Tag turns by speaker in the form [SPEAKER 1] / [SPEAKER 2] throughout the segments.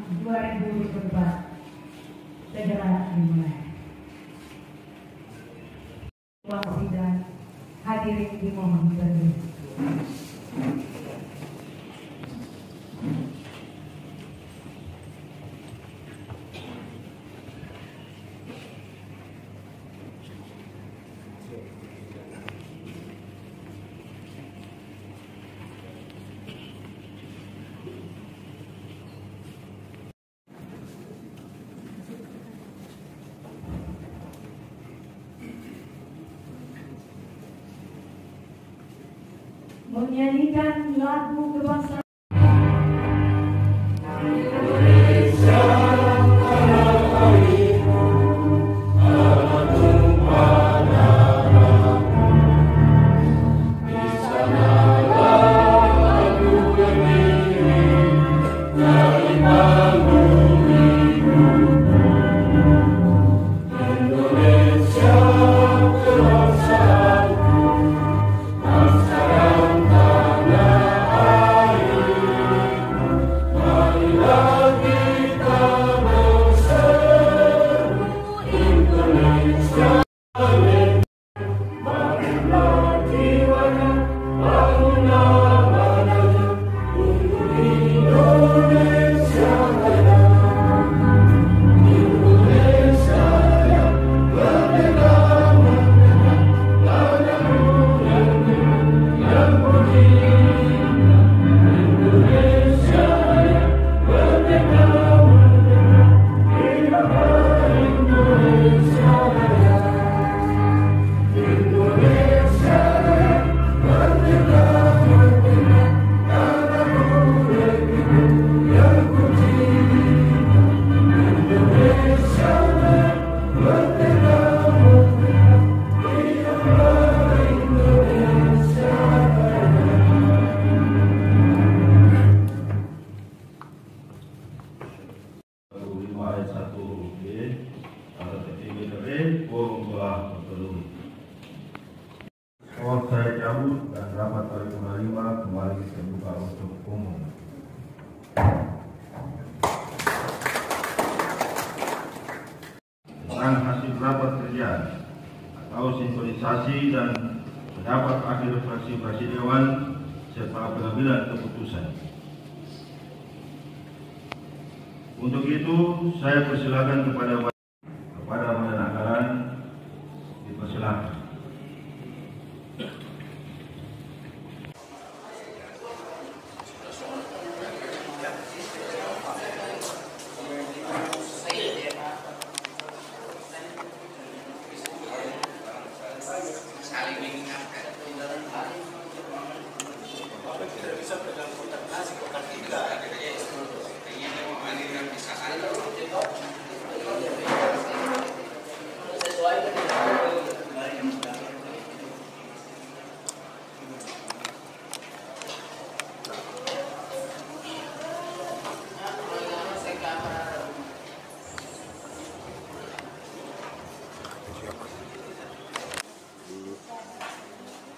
[SPEAKER 1] 2024 segera dimulai. Ruang sidang hadirin dimohon berdiri. Menyanyikan lagu kebangsaan.
[SPEAKER 2] Saya cabut dan rapat paripurna 5 kembali terbuka untuk umum. Tentang hasil rapat kerja atau sinkronisasi dan pendapat akhir fraksi Dewan serta pengambilan keputusan. Untuk itu saya persilakan kepada Badan Anggaran dipersilakan.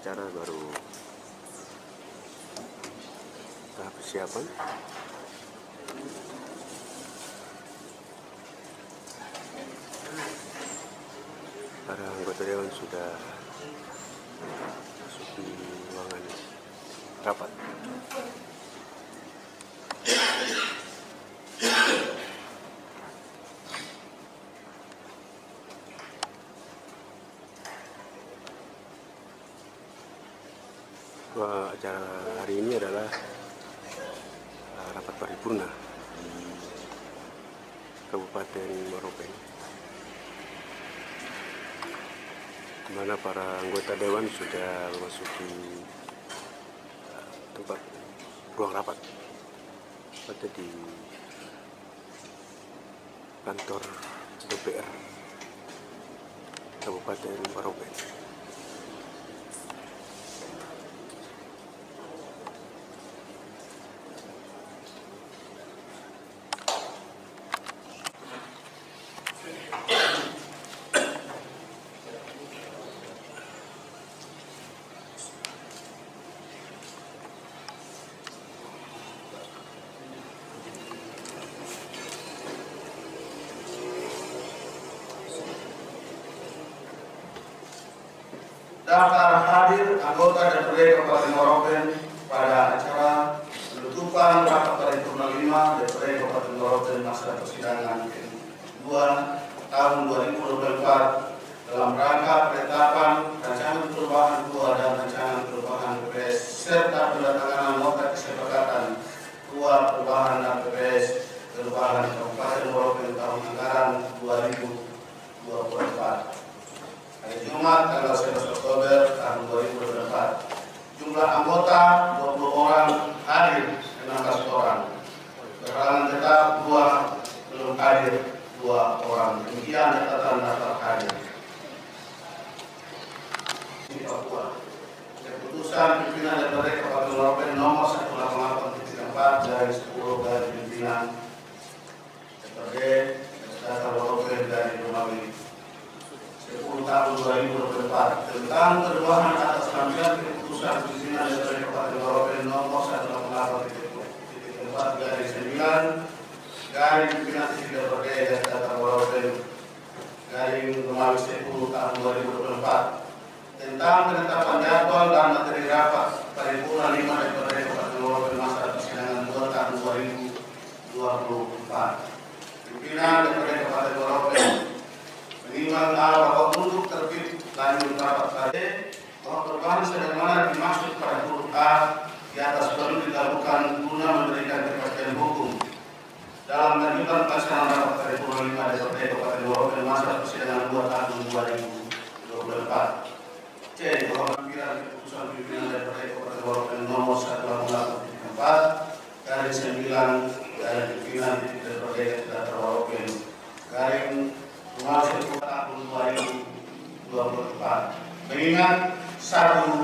[SPEAKER 3] Cara baru tahap persiapan. Para anggota dewan sudah masuk di ruangan rapat. Acara hari ini adalah rapat paripurna di Kabupaten Maropeng, di mana para anggota dewan sudah memasuki tempat ruang rapat, pada di kantor DPR Kabupaten Maropeng.
[SPEAKER 4] daftar hadir anggota DPRD Kabupaten Moropen pada acara penutupan rapat paripurna 5 DPRD Kabupaten Moropen masa persidangan ke-2 tahun 2024 dalam rangka penetapan rancangan perubahan ketua dan rancangan perubahan PPS serta penandatanganan nota kesepakatan ketua perubahan dan PPS perubahan Kabupaten Moropen tahun anggaran 2024. Hari Jumat tanggal 11 Oktober tahun 2024. Jumlah anggota 20 orang, hadir 16 orang. Keterangan tetap 2, belum hadir 2 orang. Demikian catatan daftar hadir. Di Papua. Keputusan pimpinan DPRD Kabupaten Moropen nomor 188/4 dari 10 dari pimpinan DPRD Data Moropen dari Romawi 10 tahun 2024 tentang perubahan atas lampiran keputusan pimpinan DPRD Kabupaten Moropen nomor 188/4 dari 9 dari pimpinan DPRD Data Moropen dari Romawi 10 tahun 2024 tentang penetapan jadwal dan materi rapat paripurna 5 DPRD Kabupaten Moropen masa persidangan 2 tahun 2024. Pimpinan DPRD Kabupaten Moropen menimbang bahwa untuk terbit lanjut rapat tadi bahwa perubahan sebagaimana dimaksud pada huruf A di atas perlu dilakukan guna memberikan kepastian hukum dalam lanjutan pelaksanaan rapat paripurna 5 DPRD Kabupaten Moropen masa persidangan 2 tahun 2024. C. Bahwa lampiran keputusan pimpinan DPRD Kabupaten Moropen nomor 188/4 dari 9 dari pimpinan DPRD Data Moropen garing Nomor 10 tahun 2024. Mengingat 1.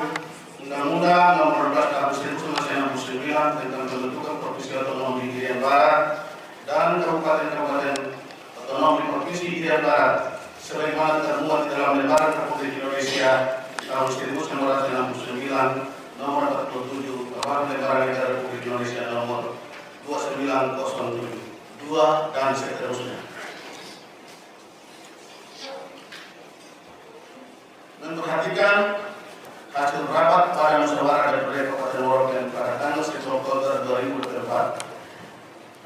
[SPEAKER 4] Undang-Undang Nomor 12 Tahun 1969 tentang pembentukan Provinsi Otonomi Irian Barat dan Kabupaten-Kabupaten Otonomi Provinsi Irian Barat sebagaimana termuat di dalam Lembaran Republik Indonesia tahun 1969 Nomor 47 Lembaran Negara Republik Indonesia Nomor 2907 2 dan seterusnya. Memperhatikan hasil rapat pada musyawarah DPRD Kabupaten Moropen pada tanggal 1 Oktober 2024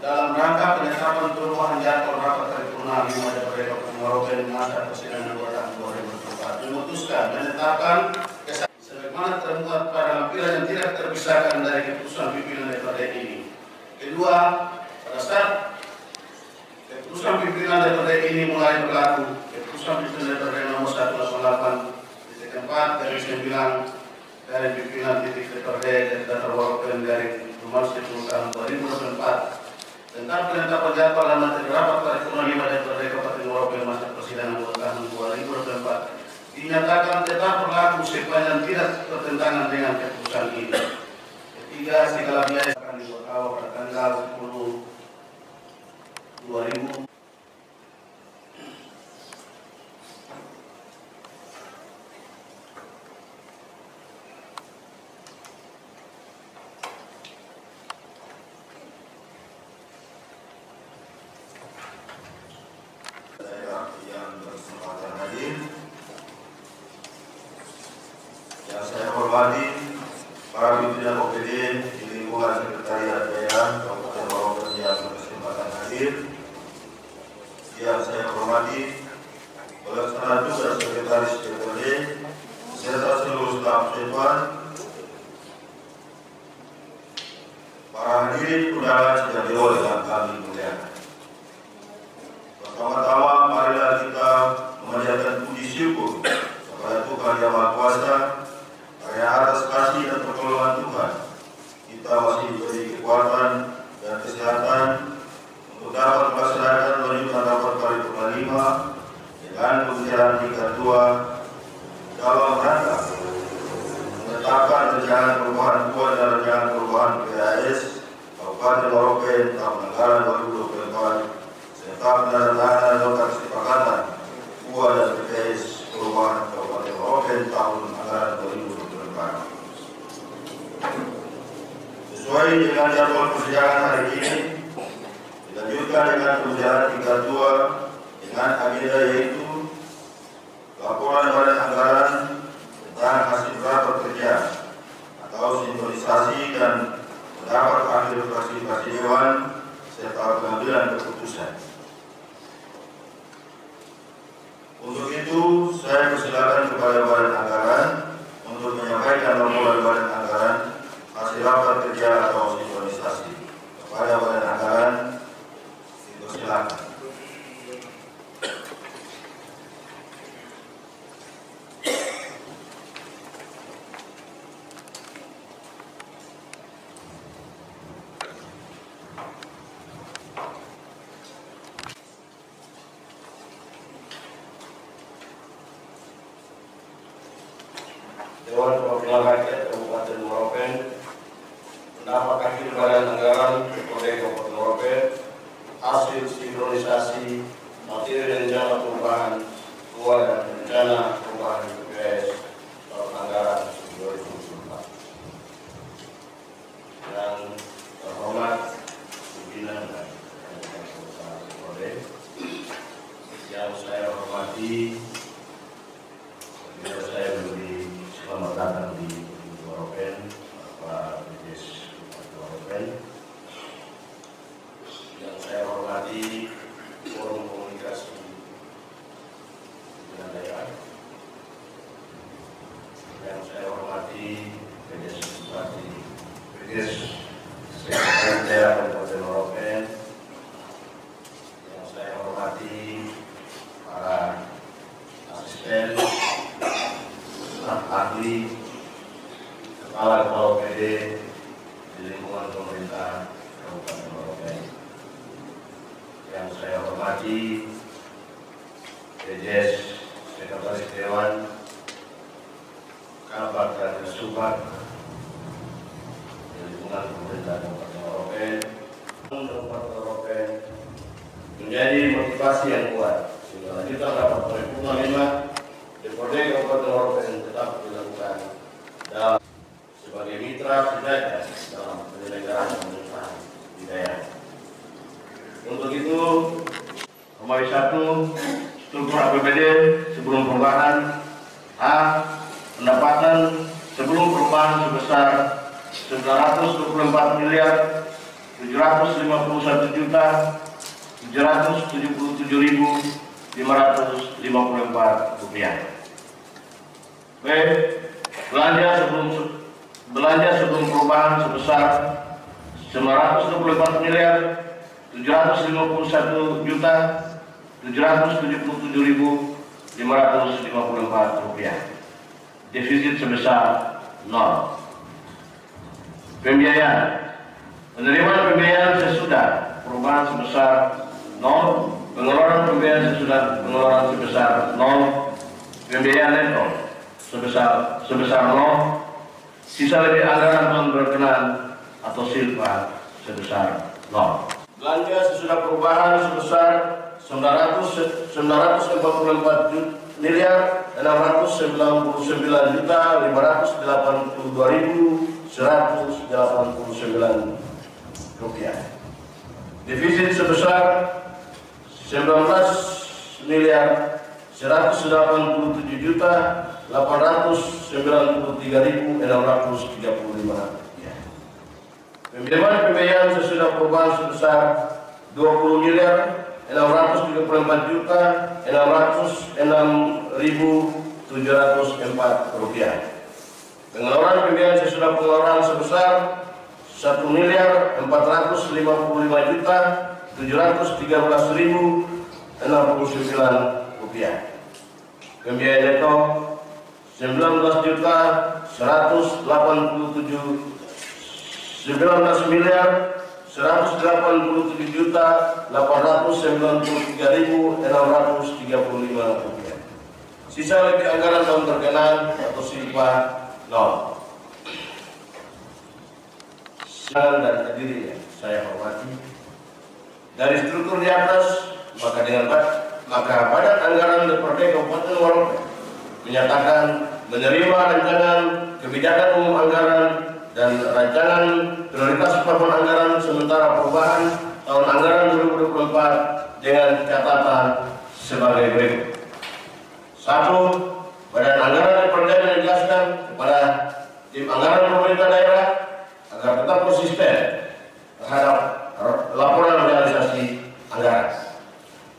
[SPEAKER 4] dalam rangka penetapan perubahan jadwal rapat paripurna 5 DPRD Kabupaten Moropen masa persidangan 2 tahun 2024 memutuskan menetapkan sebagaimana termuat pada lampiran yang tidak terpisahkan dari keputusan pimpinan DPRD ini. Kedua, pada saat keputusan pimpinan DPRD ini mulai berlaku, keputusan pimpinan DPRD nomor 188/4 dari 9 dari pimpinan DPRD Data Moropen dari nomor 10 tahun 2024 tentang penetapan jadwal dan materi rapat paripurna 5 DPRD Kabupaten Moropen masa persidangan 2 tahun 2024 dinyatakan tetap berlaku sepanjang tidak bertentangan dengan keputusan ini. Ketiga, segala biaya akan dibuat pada tanggal 10/2000
[SPEAKER 2] yang saya hormati para pimpinan OPD di lingkungan Sekretariat Daerah Kabupaten Moropen yang berkesempatan hadir. Yang saya hormati Pelaksana Tugas Sekretaris DPRD serta seluruh staf Dewan, para hadirin undangan sidang dewan yang kami muliakan. Pertama-tama marilah kita memanjatkan puji syukur kepada Tuhan Yang Maha Kuasa karena atas kasih dan pertolongan Tuhan kita masih diberi kekuatan dan kesehatan untuk dapat melaksanakan lanjutan rapat paripurna 5 dengan pembicaraan tingkat 2 dalam rangka menetapkan rencana perubahan ketua dan rencana perubahan PAS Kabupaten Moropen tahun anggaran 2024 serta penandatanganan nota kesepakatan ketua dan PPS perubahan Kabupaten Moropen tahun anggaran 2024. Sesuai dengan jadwal persidangan hari ini, dilanjutkan dengan pembicaraan tingkat 2 dengan agenda yaitu laporan badan anggaran tentang keputusan. Untuk itu, saya persilakan kepada Badan Anggaran untuk menyampaikan laporan Badan Anggaran hasil rapat kerja atau sinkronisasi. Kepada Badan Anggaran, silakan.
[SPEAKER 5] Dewan Perwakilan Rakyat Kabupaten Moropen mendapat akhir Badan Anggaran Kode Kabupaten Moropen hasil sinkronisasi materi rencana perubahan keuangan dan rencana perubahan BPS tahun anggaran 2024. Yang terhormat pimpinan dan Kode, yang saya hormati, saya beri selamat datang di Moropen, Pak Bidis Moropen. Yang saya hormati Forum Komunikasi Pimpinan Daerah. Yang saya hormati Bidis Bupati, Bidis Sekretaris Daerah Kabupaten Moropen. Yang saya hormati para asisten, ahli, kepala OPD di lingkungan pemerintah Kabupaten Moropen. Yang saya hormati DJS Sekretaris Dewan, Kabak dan Subak di lingkungan pemerintah Kabupaten Moropen. Kabupaten Moropen menjadi motivasi yang kuat sehingga lanjutan rapat paripurna 5 DPRD Kabupaten Moropen tetap dilakukan dalam sebagai mitra sejajar dalam penyelenggaraan pemerintahan di daerah. Untuk itu, nomor 1, struktur APBD sebelum perubahan. A. Pendapatan sebelum perubahan sebesar 924 miliar 751 juta 777.554 rupiah. B. Belanja sebelum perubahan sebesar 924 miliar 751 juta 777.554 rupiah. Defisit sebesar 0. Pembiayaan. Penerimaan pembiayaan sesudah perubahan sebesar 0. Pengeluaran pembiayaan sesudah pengeluaran sebesar 0. Pembiayaan neto sebesar 0. Sisa lebih anggaran non berkenan atau silpa sebesar 0. Belanja sesudah perubahan sebesar 944 miliar 699 juta 582.189 rupiah. Defisit sebesar 19 miliar 187 juta 893.635 rupiah. Pembiayaan sesudah perubahan sebesar 20 miliar 634 juta 606.704 rupiah. Pengeluaran pembiayaan sesudah pengeluaran sebesar 1 miliar 455 juta 713.069 rupiah. Pembiayaan neto 19 juta 19 miliar 187 juta 893.635 rupiah. Sisa lebih anggaran tahun terkenal atau silpa 0. Dan hadirin yang saya hormati, dari struktur di atas maka Badan Anggaran DPRD Kabupaten Moropen menyatakan menerima rancangan kebijakan umum anggaran dan rancangan prioritas plafon anggaran sementara perubahan tahun anggaran 2024 dengan catatan sebagai berikut. 1. Badan Anggaran DPRD menegaskan kepada tim anggaran pemerintah daerah agar tetap konsisten terhadap laporan realisasi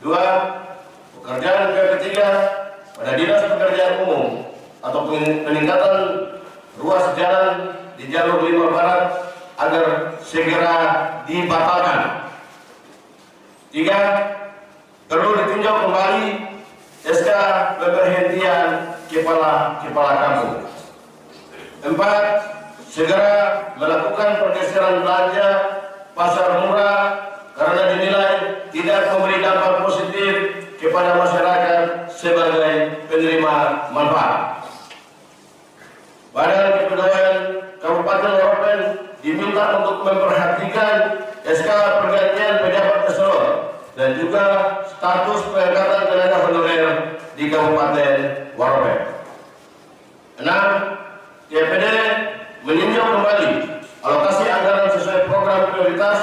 [SPEAKER 5] Dua, pekerjaan pihak ketiga pada Dinas Pekerjaan Umum atau peningkatan ruas jalan di jalur 5 Barat agar segera dibatalkan. Tiga, perlu ditinjau kembali SK pemberhentian kepala kampung. Empat, segera melakukan pergeseran belanja pasar murah karena dinilai tidak memberi dampak positif kepada masyarakat sebagai penerima manfaat. Badan Kepegawaian Kabupaten Waropen diminta untuk memperhatikan SK pergantian pejabat eselon dan juga status pengangkatan tenaga honorer di Kabupaten Waropen. 6. KPD meninjau kembali alokasi anggaran sesuai program prioritas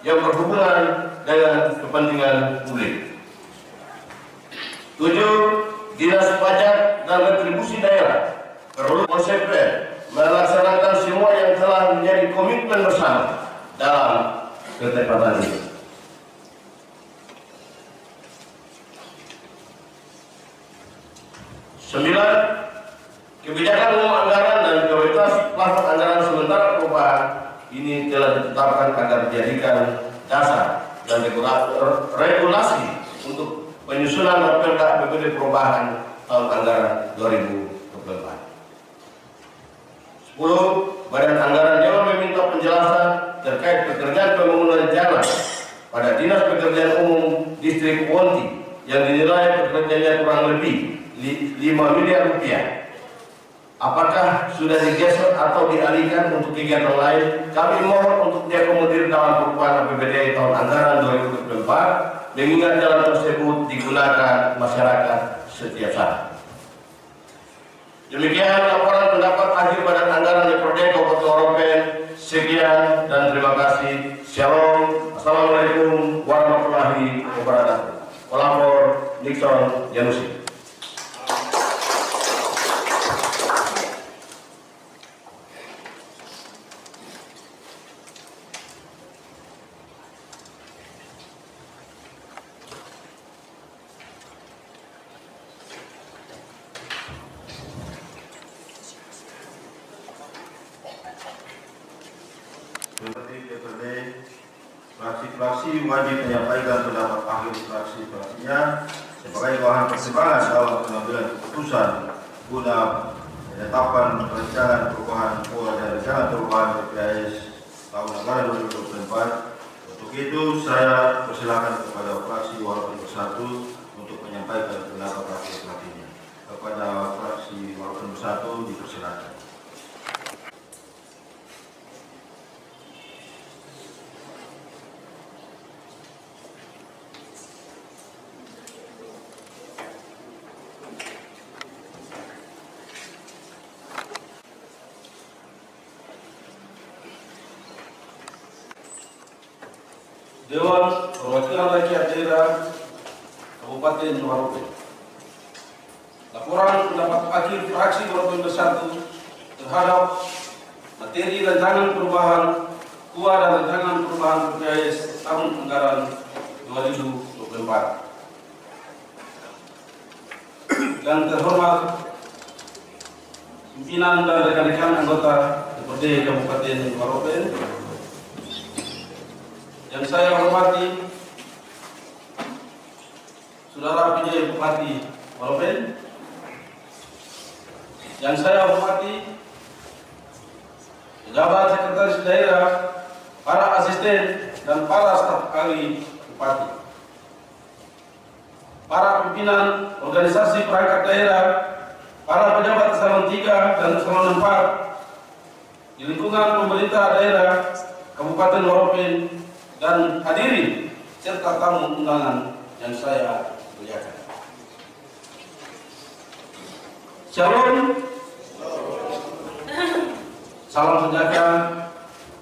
[SPEAKER 5] yang berhubungan dengan kepentingan publik. 7. Dinas Pajak dan Retribusi Daerah perlu konsekuen melaksanakan semua yang telah menjadi komitmen bersama dalam ketepatan ini. 9. Kebijakan umum anggaran dan prioritas plafon anggaran sementara perubahan ini telah ditetapkan agar dijadikan dasar dan regulasi untuk penyusunan Rapperda BPD perubahan tahun anggaran 2024. 10. Badan Anggaran Dewan meminta penjelasan terkait pekerjaan pembangunan jalan pada Dinas Pekerjaan Umum Distrik Wonti yang dinilai pekerjaannya kurang lebih 5 miliar rupiah. Apakah sudah digeser atau dialihkan untuk kegiatan lain? Kami mohon untuk diakomodir dalam perubahan APBD tahun anggaran 2024, mengingat jalan tersebut digunakan masyarakat setiap saat. Demikian laporan pendapat akhir Badan Anggaran DPRD Kabupaten Waropen. Sekian dan terima kasih. Shalom. Assalamualaikum warahmatullahi wabarakatuh. Pelapor Nixon Yanusi.
[SPEAKER 2] Fraksi-fraksi wajib menyampaikan pendapat akhir fraksi-fraksinya sebagai bahan pertimbangan dalam pengambilan keputusan guna penetapan rencana perubahan dan rencana perubahan BPAS tahun anggaran 2024. Untuk itu saya persilakan kepada fraksi Waropen Bersatu untuk menyampaikan pendapat akhir fraksinya. Kepada fraksi Waropen Bersatu dipersilakan.
[SPEAKER 6] Dewan Perwakilan Rakyat Daerah Kabupaten Waropen. Laporan pendapat akhir fraksi Waropen Bersatu terhadap materi rancangan perubahan KUA dan rancangan perubahan BPAS tahun anggaran 2024. Yang terhormat pimpinan dan rekan-rekan anggota DPRD Kabupaten Waropen, yang saya hormati Saudara PJ Bupati Waropen, yang saya hormati pejabat sekretaris daerah, para asisten dan para staf ahli Bupati, para pimpinan organisasi perangkat daerah, para pejabat eselon 3 dan eselon 4 di lingkungan pemerintah daerah Kabupaten Waropen, dan hadirin serta tamu undangan yang saya muliakan. Shalom. Salam sejahtera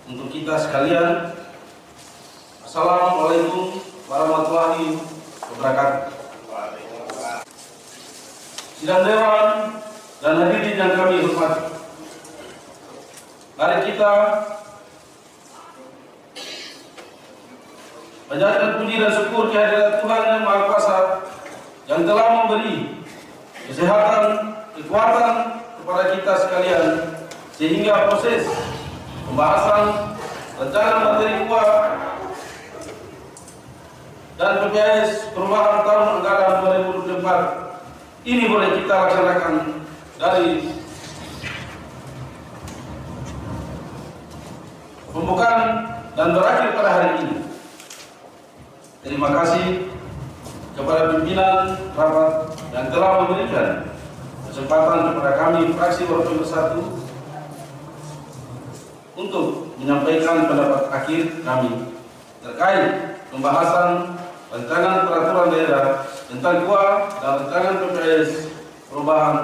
[SPEAKER 6] untuk kita sekalian. Assalamualaikum warahmatullahi wabarakatuh. Sidang Dewan dan hadirin yang kami hormati, mari kita panjatkan puji dan syukur kehadirat Tuhan Yang Maha Kuasa yang telah memberi kesehatan, kekuatan kepada kita sekalian, sehingga proses pembahasan rancangan materi kuat dan PPS perubahan tahun anggaran 2024 ini boleh kita laksanakan dari pembukaan dan berakhir pada hari ini. Terima kasih kepada pimpinan rapat yang telah memberikan kesempatan kepada kami fraksi Waropen Bersatu untuk menyampaikan pendapat akhir kami terkait pembahasan rancangan peraturan daerah tentang KUA dan rancangan PPS perubahan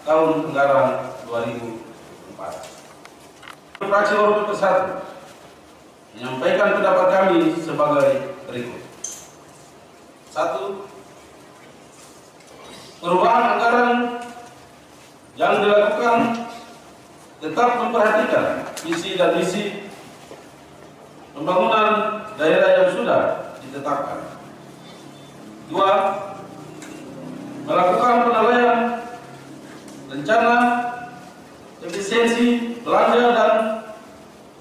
[SPEAKER 6] tahun anggaran 2004. Fraksi Waropen Bersatu menyampaikan pendapat kami sebagai berikut. 1. Perubahan anggaran yang dilakukan tetap memperhatikan visi dan misi pembangunan daerah yang sudah ditetapkan. 2. Melakukan penilaian rencana efisiensi belanja dan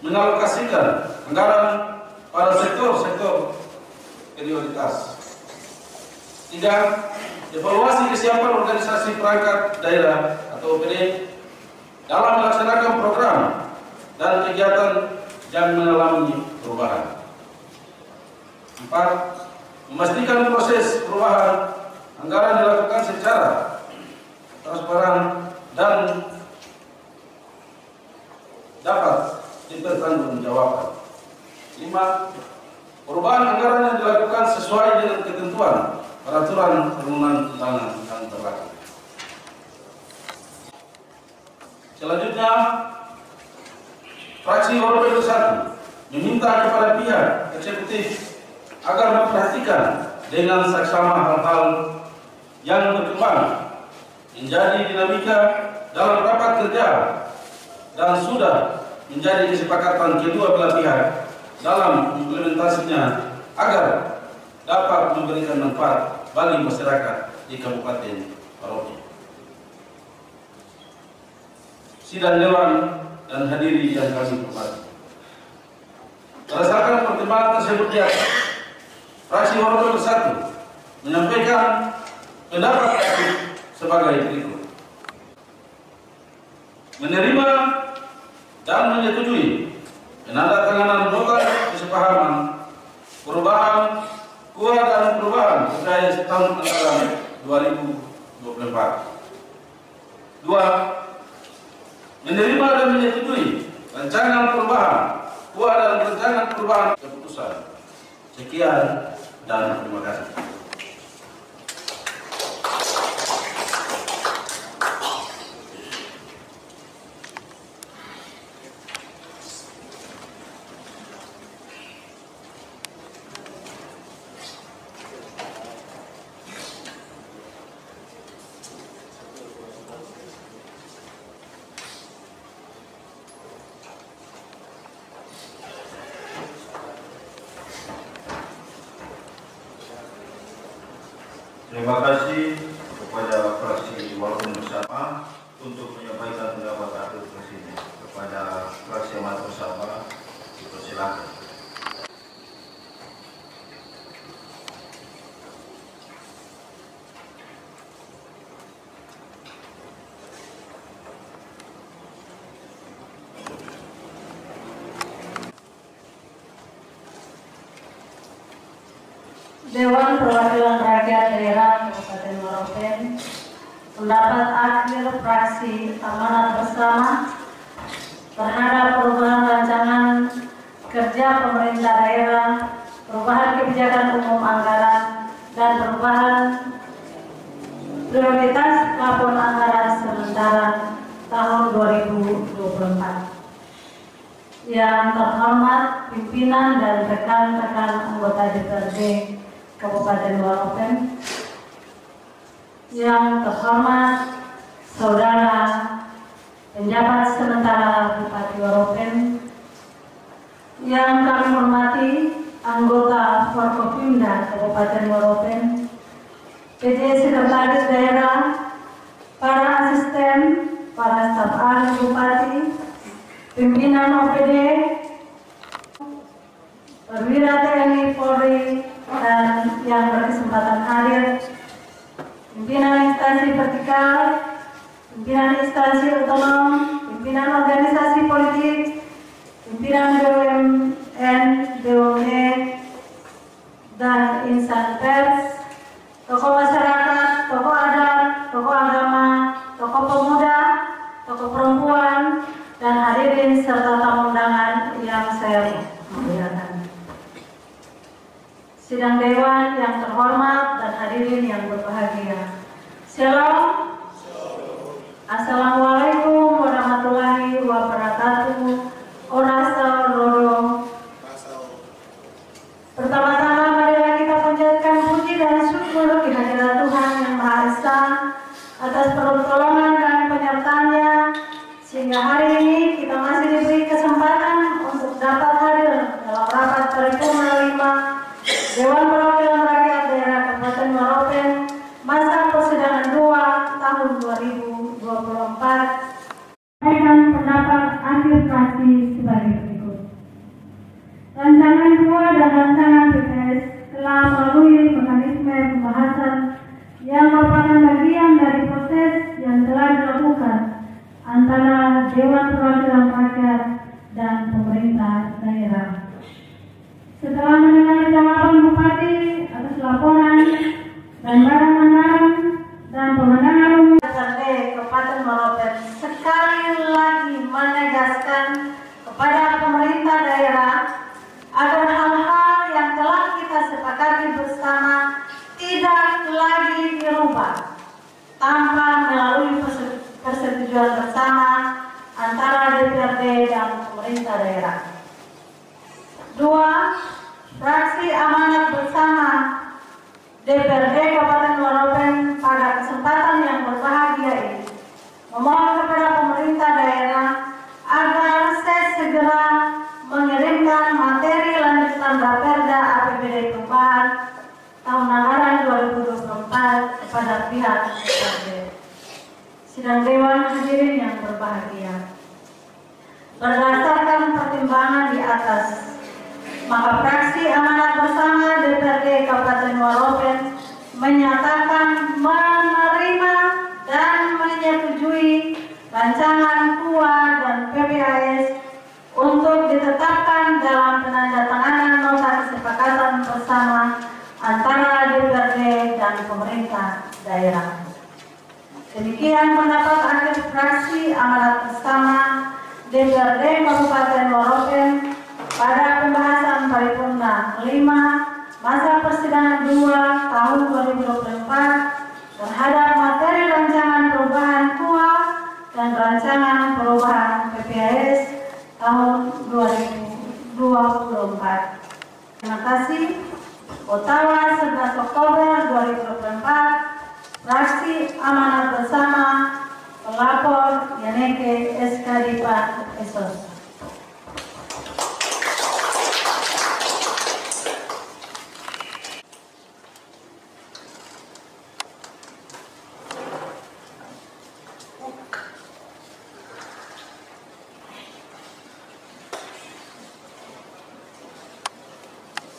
[SPEAKER 6] mengalokasikan anggaran pada sektor-sektor prioritas. 3. Evaluasi kesiapan organisasi perangkat daerah atau OPD dalam melaksanakan program dan kegiatan yang mengalami perubahan. 4. Memastikan proses perubahan anggaran dilakukan secara transparan dan dapat dipertanggungjawabkan. 5. Perubahan anggaran yang dilakukan sesuai dengan ketentuan peraturan perundang-undangan yang berlaku. Selanjutnya, fraksi Waropen Bersatu meminta kepada pihak eksekutif agar memperhatikan dengan saksama hal-hal yang berkembang menjadi dinamika dalam rapat kerja dan sudah menjadi kesepakatan kedua belah pihak dalam implementasinya agar dapat memberikan manfaat bagi masyarakat di Kabupaten Waropen. Sidang Dewan dan hadiri yang kami hormati, berdasarkan pertimbangan tersebut di atas, fraksi Waropen Bersatu menyampaikan pendapat sebagai berikut. Menerima dan menyetujui penandatanganan nota kesepahaman perubahan KUA dan perubahan PPS tahun anggaran 2024. 2. Menerima dan menyetujui rancangan perubahan KUA dan rancangan perubahan keputusan. Sekian dan terima kasih.
[SPEAKER 2] Terima kasih kepada fraksi Waropen Bersama untuk menyampaikan pendapat akhir presiden. Kepada fraksi Amanat Bersama dipersilakan.
[SPEAKER 1] Dewan Perwakilan Rakyat Daerah Kabupaten Waropen, pendapat akhir fraksi Amanat Bersama terhadap perubahan rancangan kerja pemerintah daerah, perubahan kebijakan umum anggaran, dan perubahan prioritas plafon anggaran sementara tahun 2024. Yang terhormat pimpinan dan rekan-rekan anggota DPRD Kabupaten Waropen, yang terhormat saudara penjabat sementara Bupati Waropen, yang kami hormati anggota Forkopimda Kabupaten Waropen, PJ Sekretaris Daerah, para asisten, para staf ahli Bupati, pimpinan OPD, perwira TNI Polri, dan yang berkesempatan hadir, pimpinan instansi vertikal, pimpinan instansi otonom, pimpinan organisasi politik, pimpinan BUMN, BUMD, dan insan pers, tokoh masyarakat, tokoh adat, tokoh agama, tokoh pemuda, tokoh perempuan, dan hadirin serta tamu undangan yang saya muliakan. Sidang Dewan yang terhormat dan hadirin yang berbahagia. Shalom. Assalamualaikum warahmatullahi wabarakatuh. Orasa loro. Pertama-tama marilah kita panjatkan puji dan syukur kehadirat Tuhan yang Maha Esa atas pertolongan dan penyertaannya sehingga hari ini kita masih diberi kesempatan untuk dapat hadir dalam rapat paripurna 5 Dewan Perwakilan Rakyat Daerah Kabupaten Waropen masa persidangan 2 tahun 2024 dan pendapat akhir fraksi sebagai berikut. Rancangan 2 dan rancangan PPS telah melalui mekanisme pembahasan yang merupakan bagian dari proses yang telah dilakukan antara Dewan Perwakilan Rakyat dan pemerintah daerah. Setelah mendengar jawaban Bupati atas laporan dan barang anggaran dan pemenangan umum DPRD Kabupaten Waropen sekali lagi menegaskan kepada pemerintah daerah agar hal-hal yang telah kita sepakati bersama tidak lagi dirubah tanpa melalui persetujuan bersama antara DPRD dan pemerintah daerah. 2. Fraksi amanat bersama DPRD Kabupaten Waropen pada kesempatan yang berbahagia ini memohon kepada pemerintah daerah agar segera mengirimkan materi lanjutan Raperda APBD perubahan tahun anggaran 2024 kepada pihak DPRD. Sidang Dewan hadirin yang berbahagia, berdasarkan pertimbangan di atas, maka fraksi amanat bersama DPRD Kabupaten Waropen menyatakan menerima dan menyetujui rancangan KUA dan PPAS untuk ditetapkan dalam penandatanganan nota kesepakatan bersama antara DPRD dan pemerintah daerah. Demikian pendapat akhir fraksi amanat bersama DPRD Kabupaten Waropen pada pembahasan paripurna 5 masa persidangan 2 tahun 2024 terhadap materi rancangan perubahan KUA dan rancangan perubahan PPAS tahun 2024. Terima kasih. Ottawa 11 Oktober 2024, fraksi amanat bersama, pelapor Yaneke Eskadipa Esos.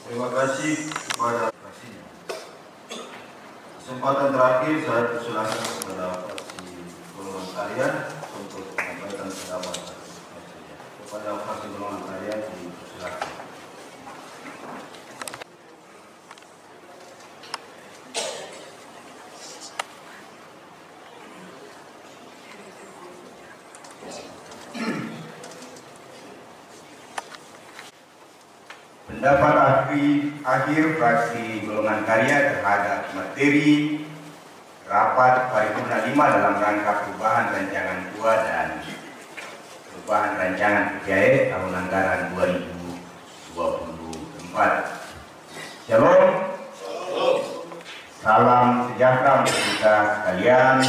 [SPEAKER 2] Terima kasih kepada fraksi. Kesempatan terakhir saya persilahkan kepada fraksi golongan karya untuk menyampaikan pendapat. Kepada fraksi golongan karya dipersilakan.
[SPEAKER 7] Pendapat akhir fraksi golongan karya terhadap materi rapat paripurna 5 dalam rangka perubahan rancangan KUA dan perubahan rancangan PPAS tahun anggaran 2024. Shalom. Salam sejahtera untuk kita sekalian.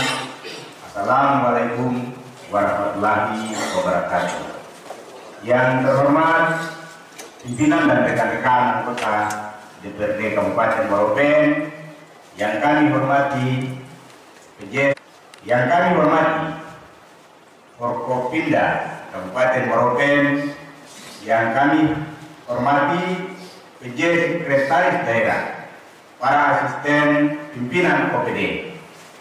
[SPEAKER 7] Assalamualaikum warahmatullahi wabarakatuh. Yang terhormat pimpinan dan rekan-rekan anggota DPRD Kabupaten Waropen, yang kami hormati PJ, yang kami hormati Forkopimda Kabupaten Moropen, yang kami hormati PJ Sekretaris Daerah, para asisten pimpinan OPD,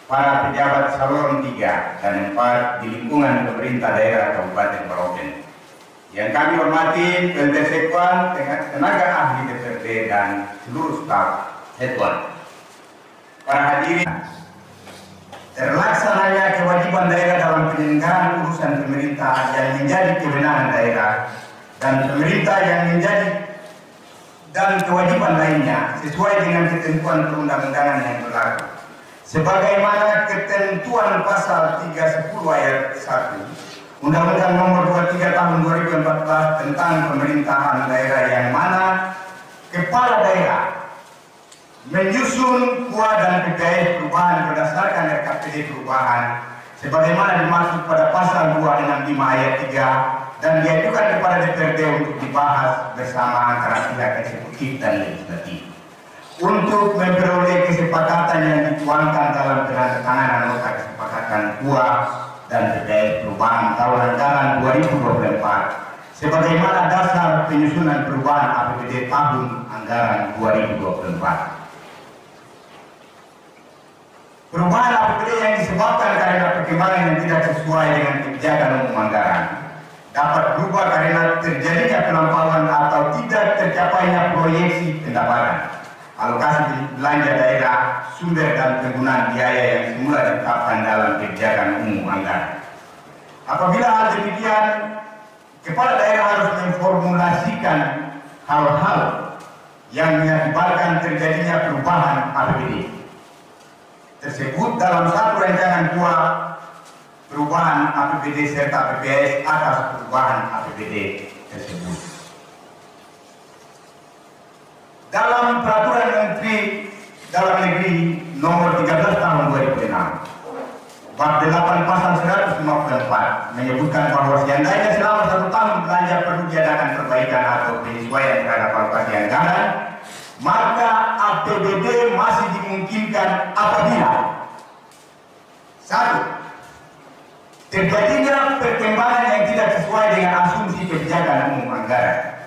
[SPEAKER 7] para pejabat salon 3 dan 4 di lingkungan pemerintah daerah Kabupaten Moropen. Yang kami hormati PLT Sekwan, tenaga ahli DPRD dan seluruh staf Sekwan. Para hadirin, terlaksananya kewajiban daerah dalam penyelenggaraan urusan pemerintah yang menjadi kewenangan daerah dan pemerintah yang menjadi dan kewajiban lainnya sesuai dengan ketentuan perundang-undangan yang berlaku. Sebagaimana ketentuan pasal 310 ayat 1 Undang-Undang Nomor 23 Tahun 2014 tentang pemerintahan daerah, yang mana kepala daerah menyusun KUA dan PPS perubahan berdasarkan RKPD perubahan sebagaimana dimaksud pada pasal 265 ayat 3 dan diajukan kepada DPRD untuk dibahas bersama antara pihak eksekutif dan legislatif untuk memperoleh kesepakatan yang dituangkan dalam penandatanganan nota kesepakatan KUA dan PPS perubahan tahun anggaran 2024 sebagaimana dasar penyusunan perubahan APBD tahun anggaran 2024. Perubahan APBD yang disebabkan karena perkembangan yang tidak sesuai dengan kebijakan umum anggaran dapat berubah karena terjadinya pelampauan atau tidak tercapainya proyeksi pendapatan, alokasi belanja daerah, sumber dan penggunaan biaya yang semula ditetapkan dalam kebijakan umum anggaran. Apabila hal demikian, kepala daerah harus memformulasikan hal-hal yang mengakibatkan terjadinya perubahan APBD tersebut dalam satu rancangan KUA perubahan APBD serta PPS atas perubahan APBD tersebut. Dalam Peraturan Menteri Dalam Negeri Nomor 13 Tahun 2006, Bab 8 Pasal 154 menyebutkan bahwa seandainya selama 1 tahun belanja perlu diadakan perbaikan atau penyesuaian terhadap alokasi anggaran, maka APBD masih dimungkinkan apabila 1. Terjadinya perkembangan yang tidak sesuai dengan asumsi kebijakan umum anggaran.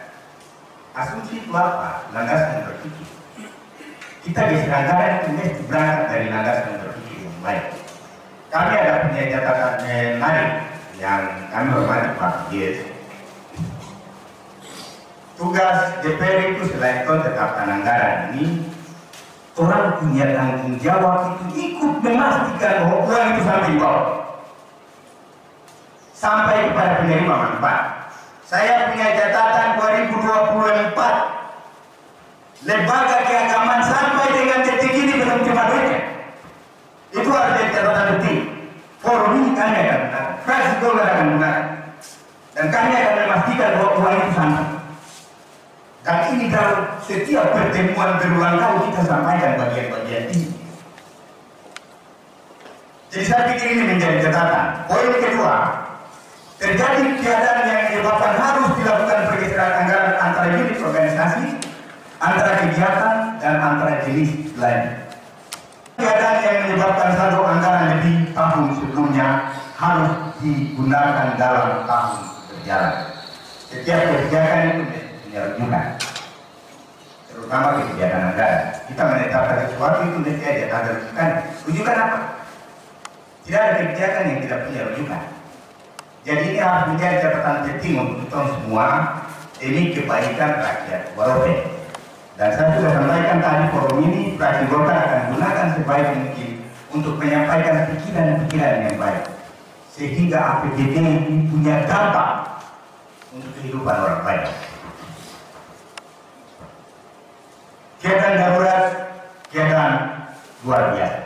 [SPEAKER 7] Asumsi itu apa? Landasan berpikir. Kita geser anggaran itu mesti berangkat dari landasan berpikir yang baik. Kami ada punya catatan menarik yang kami hormati Pak Yes. Tugas DPR itu selain tetapkan anggaran ini, orang punya tanggung jawab itu ikut memastikan bahwa uang itu sampai di bawah, sampai kepada penerima manfaat. Saya punya catatan 2024 lembaga keagamaan sampai dengan detik ini belum terima duitnya. Itu harus jadi catatan detik. Forum ini kami akan gunakan, fraksi Golkar akan gunakan, dan kami akan memastikan bahwa uang itu sampai. Dan ini dalam setiap pertemuan berulang kali kita sampaikan bagian-bagian ini. Jadi saya pikir ini menjadi catatan. Poin kedua, terjadi keadaan yang menyebabkan harus dilakukan pergeseran anggaran antara unit organisasi, antara kegiatan, dan antara jenis lain. Keadaan yang menyebabkan saldo anggaran lebih tahun sebelumnya harus digunakan dalam tahun berjalan. Setiap kebijakan itu punya rujukan, terutama kebijakan anggaran. Kita menetapkan sesuatu itu mesti ada rujukan. Rujukan apa? Tidak ada kebijakan yang tidak punya rujukan. Jadi ini harus menjadi catatan penting untuk kita semua demi kebaikan rakyat Moropen. Dan saya sudah sampaikan tadi, forum ini fraksi Golkar akan gunakan sebaik mungkin untuk menyampaikan pikiran-pikiran yang baik, sehingga APBD ini punya dampak untuk kehidupan orang banyak. Kegiatan darurat, kegiatan luar biasa.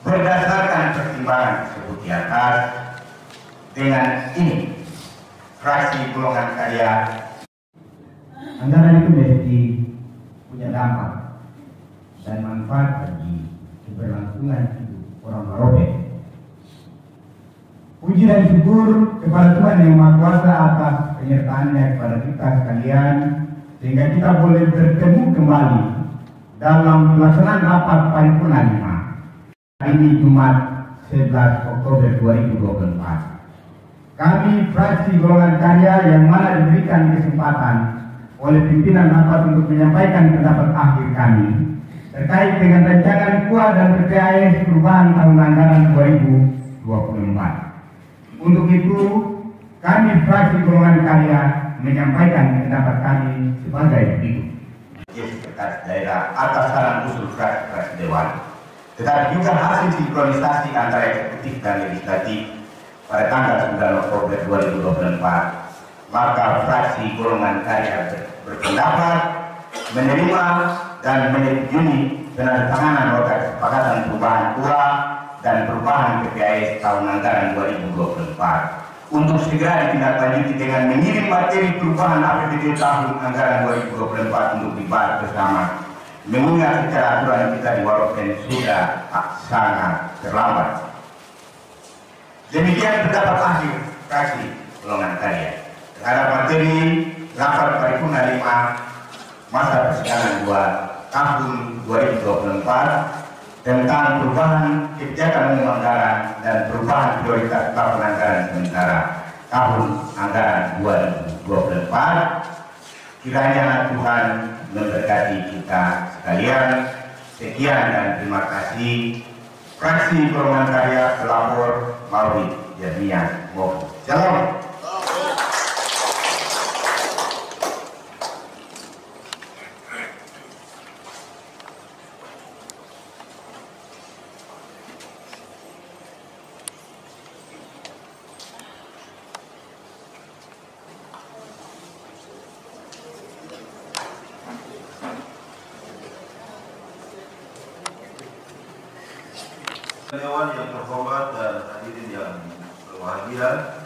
[SPEAKER 7] Berdasarkan pertimbangan tersebut di atas, dengan ini fraksi golongan karya, anggaran itu mesti punya dampak dan manfaat bagi keberlangsungan hidup orang Moropen. Puji dan syukur kepada Tuhan Yang Maha Kuasa atas penyertaannya kepada kita sekalian sehingga kita boleh bertemu kembali dalam pelaksanaan rapat paripurna 5 hari ini Jumat 11 Oktober 2024. Kami fraksi Golongan Karya yang mana diberikan kesempatan oleh pimpinan rapat untuk menyampaikan pendapat akhir kami terkait dengan rancangan KUA dan PPAS perubahan tahun anggaran 2024. Untuk itu, kami fraksi Golongan Karya menyampaikan pendapat kami sebagai berikut. Sekretaris daerah atas saran usul fraksi Dewan, tetapi juga hasil sinkronisasi antara eksekutif dan legislatif pada tanggal 9 Oktober 2024, maka fraksi Golongan Karya berpendapat menerima dan menyetujui penandatanganan nota kesepakatan perubahan KUA dan perubahan PPAS tahun anggaran 2024 untuk segera ditindaklanjuti dengan mengirim materi perubahan APBD tahun anggaran 2024 untuk dibahas bersama, mengingat secara aturan kita di Waropen sudah sangat terlambat. Demikian pendapat akhir fraksi Golongan Karya terhadap materi rapat paripurna 5 masa persidangan 2 tahun 2024 tentang perubahan kebijakan umum anggaran dan perubahan prioritas tahun anggaran sementara tahun anggaran 2024. Kiranya Tuhan memberkati kita sekalian. Sekian dan terima kasih. Fraksi Golongan Karya pelapor Maulid Jernia Moho. Shalom.
[SPEAKER 2] Dewan yang terhormat dan hadirin yang berbahagia,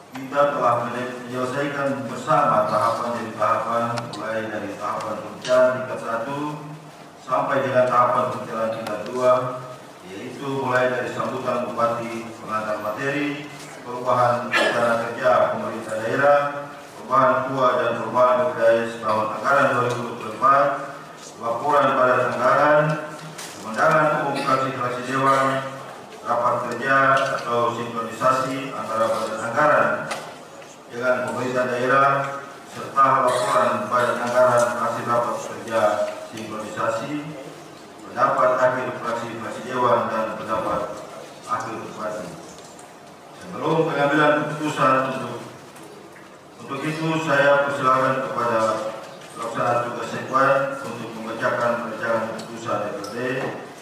[SPEAKER 2] kita telah menyelesaikan bersama tahapan demi tahapan, mulai dari tahapan perencanaan tingkat 1 sampai dengan tahapan perencanaan tingkat 2, yaitu mulai dari sambutan bupati, pengantar materi, perubahan rencana kerja pemerintah daerah, perubahan KUA dan perubahan PPAS tahun anggaran 2024, laporan pada anggaran, undangan umum fraksi Dewan, rapat kerja atau sinkronisasi antara badan anggaran dengan pemerintah daerah, serta laporan badan anggaran hasil rapat kerja sinkronisasi, pendapat akhir fraksi Dewan dan pendapat akhir bupati. Sebelum pengambilan keputusan untuk itu saya persilakan kepada pelaksana tugas sekwan untuk membacakan rancangan keputusan DPRD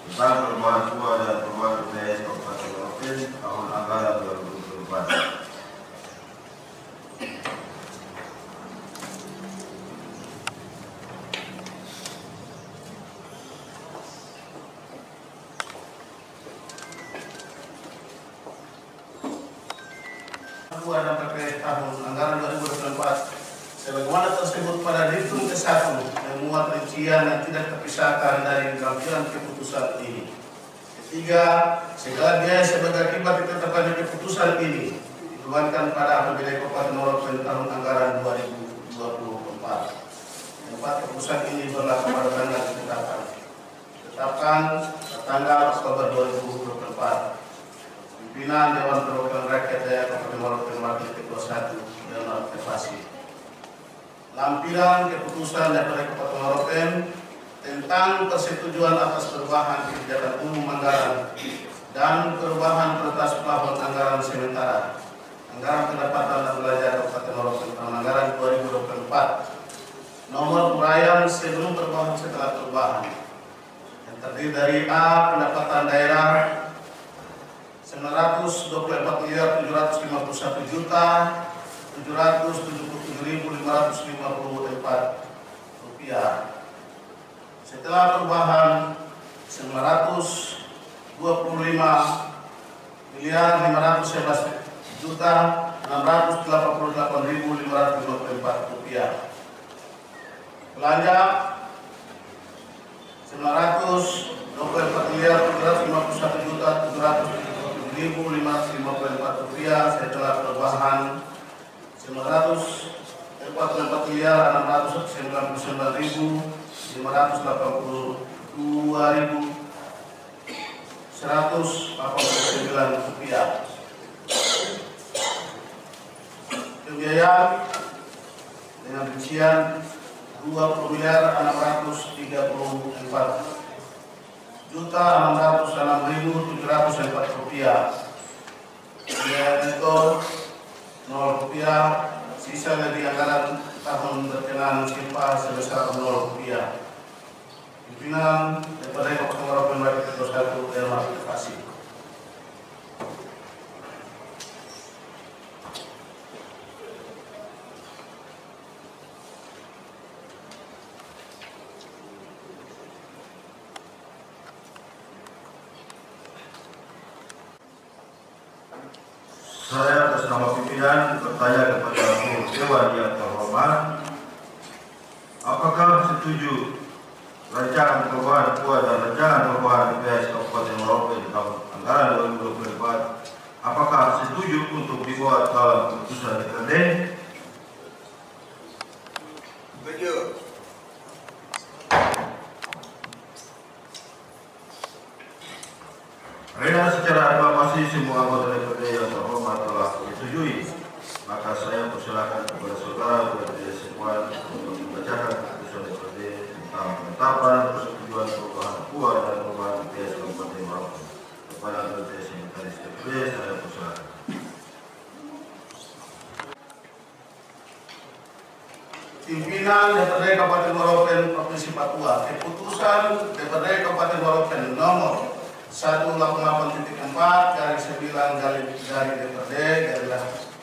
[SPEAKER 2] tentang perubahan KUA dan perubahan PPAS Kabupaten Waropen tahun anggaran 2024.
[SPEAKER 4] KUA dan PPAS tahun anggaran 2024 sebagaimana tersebut pada diktum ke-1 yang memuat rincian yang tidak terpisahkan dari tampilan keputusan ini. Ketiga, segala biaya sebagai akibat ditetapkannya keputusan ini dibebankan pada APBD Kabupaten Waropen tahun anggaran 2024. Keempat, keputusan ini berlaku pada tanggal ditetapkan tanggal Oktober 2024. Pimpinan Dewan Perwakilan Rakyat Daerah Kabupaten Waropen Wakil Ketua 1 dan Aktivasi. Lampiran keputusan daripada Kabupaten Waropen tentang persetujuan atas perubahan kebijakan umum anggaran dan perubahan prioritas plafon anggaran sementara anggaran pendapatan dan belanja Kabupaten Waropen tahun anggaran 2024. Nomor uraian sebelum perubahan setelah perubahan yang terdiri dari A. Pendapatan daerah 924.771.777.554 rupiah. Setelah perubahan 925.511.688.554 rupiah. Belanja 924.751.777.554 rupiah setelah perubahan 925.511.688.554 kekuatan 4.699.582.189 rupiah. Pembiayaan dengan rincian 20.634.606.704 rupiah. Pembiayaan itu 0 rupiah, sisa dari anggaran tahun berkenaan silpa sebesar 0 rupiah. Pimpinan daripada Kabupaten Waropen Bagi Ketua 1 terima kasih.
[SPEAKER 2] Saya atas nama pimpinan bertanya kepada Dewan yang terhormat, apakah setuju rancangan perubahan KUA dan rancangan perubahan BPS Kabupaten Waropen tahun anggaran 2024? Apakah setuju untuk dibuat dalam keputusan DPRD?
[SPEAKER 7] Setuju.
[SPEAKER 2] Karena secara aklamasi semua anggota DPRD yang terhormat telah menyetujui, maka saya persilakan kepada saudara DPRD semua untuk membacakan keputusan DPRD tentang penetapan persetujuan perubahan KUA dan perubahan BPS Kabupaten Waropen. Kepada anggota Sekretaris DPRD saya persilakan.
[SPEAKER 4] Pimpinan DPRD Kabupaten Waropen Provinsi Papua, keputusan DPRD Kabupaten Waropen nomor 188.4/9 dari DPRD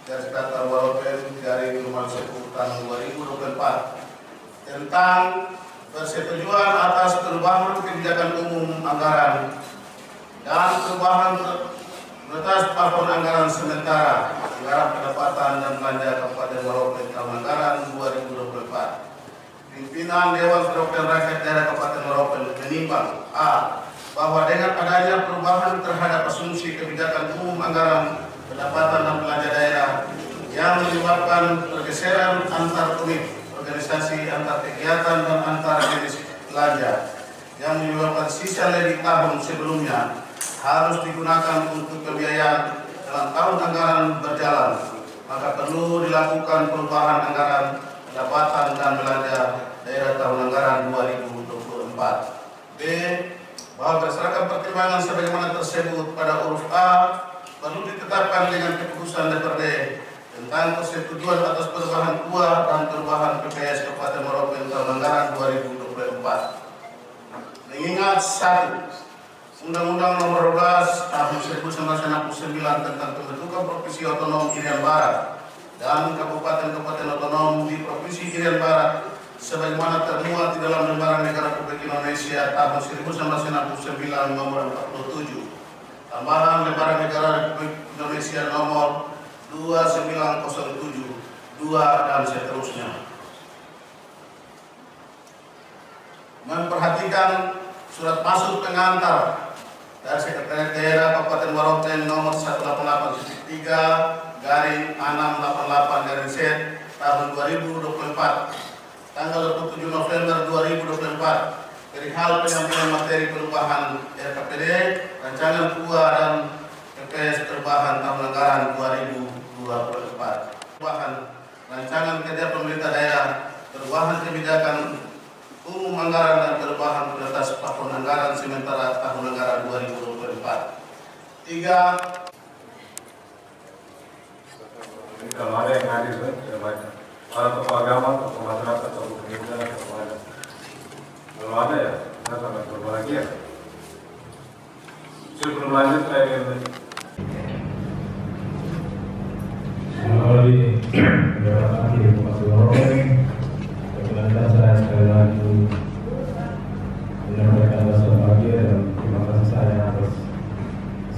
[SPEAKER 4] garis datar Waropen dari nomor 10 tahun 2024 tentang persetujuan atas perubahan kebijakan umum anggaran dan perubahan atas plafon anggaran sementara anggaran pendapatan dan belanja Kabupaten Waropen tahun anggaran 2024. Pimpinan Dewan Perwakilan Rakyat Daerah Kabupaten Waropen menimbang a. bahwa dengan adanya perubahan terhadap asumsi kebijakan umum anggaran pendapatan dan belanja daerah yang menyebabkan pergeseran antar unit organisasi, antar kegiatan dan antar jenis belanja yang menyebabkan sisa dari tahun sebelumnya harus digunakan untuk pembiayaan dalam tahun anggaran berjalan, maka perlu dilakukan perubahan anggaran pendapatan dan belanja daerah tahun anggaran 2024. B. Bahwa berdasarkan pertimbangan sebagaimana tersebut pada huruf A perlu ditetapkan dengan keputusan DPRD tentang persetujuan atas perubahan KUA dan perubahan PPS Kabupaten Waropen tahun anggaran 2024. Mengingat 1. Undang-Undang Nomor 12 Tahun 1969 tentang pembentukan Provinsi Otonom Irian Barat dan Kabupaten-Kabupaten Otonom di Provinsi Irian Barat sebagaimana termuat di dalam Lembaran Negara Republik Indonesia tahun 1969 nomor 47, tambahan Lembaran Negara Republik Indonesia nomor 2907, 2 dan seterusnya. Memperhatikan surat masuk pengantar dari Sekretariat Daerah Kabupaten Waropen nomor 188/688/Z tahun 2024. Tanggal 27 November 2024 perihal penyampaian materi perubahan RKPD, rancangan KUA dan PPS perubahan tahun anggaran 2024. Perubahan rancangan kerja pemerintah daerah, perubahan kebijakan umum anggaran dan perubahan prioritas plafon anggaran sementara tahun anggaran 2024. 3.
[SPEAKER 8] Kalau ada yang hadir, saya baca. Para tokoh agama, tokoh masyarakat, tokoh pendidikan, tokoh adat. Kalau ada ya, saya sangat berbahagia. Sebelum lanjut, saya ingin melalui Dewan Akhir Kabupaten Waropen, perkenankan saya sekali lagi menyampaikan rasa bahagia dan terima kasih saya atas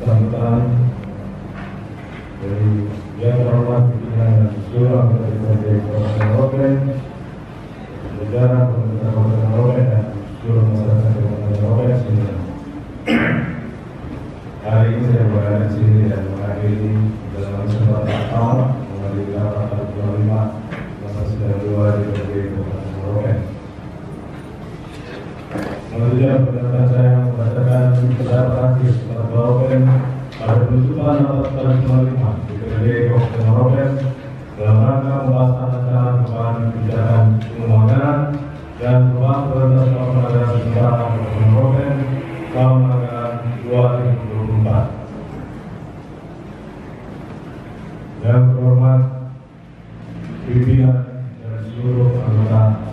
[SPEAKER 8] sambutan dari yang terhormat pimpinan dan seluruh anggota DPRD Kabupaten Waropen, jajaran pemerintah Kabupaten Waropen dan seluruh masyarakat Kabupaten Waropen semuanya. Hari ini saya berada di sini dan menghadiri dalam kesempatan pertama menghadiri rapat 25 masa sidang Selanjutnya perkenalkan saya membacakan pendapat terakhir Kepala Ropen pada penutupan atas tahun 5 DPRD Kabupaten Ropen dalam rangka pembahasan rencana perubahan kebijakan umum anggaran dan perubahan prioritas tahun anggaran sementara Kabupaten Ropen tahun anggaran 2024. Yang terhormat pimpinan dan seluruh anggota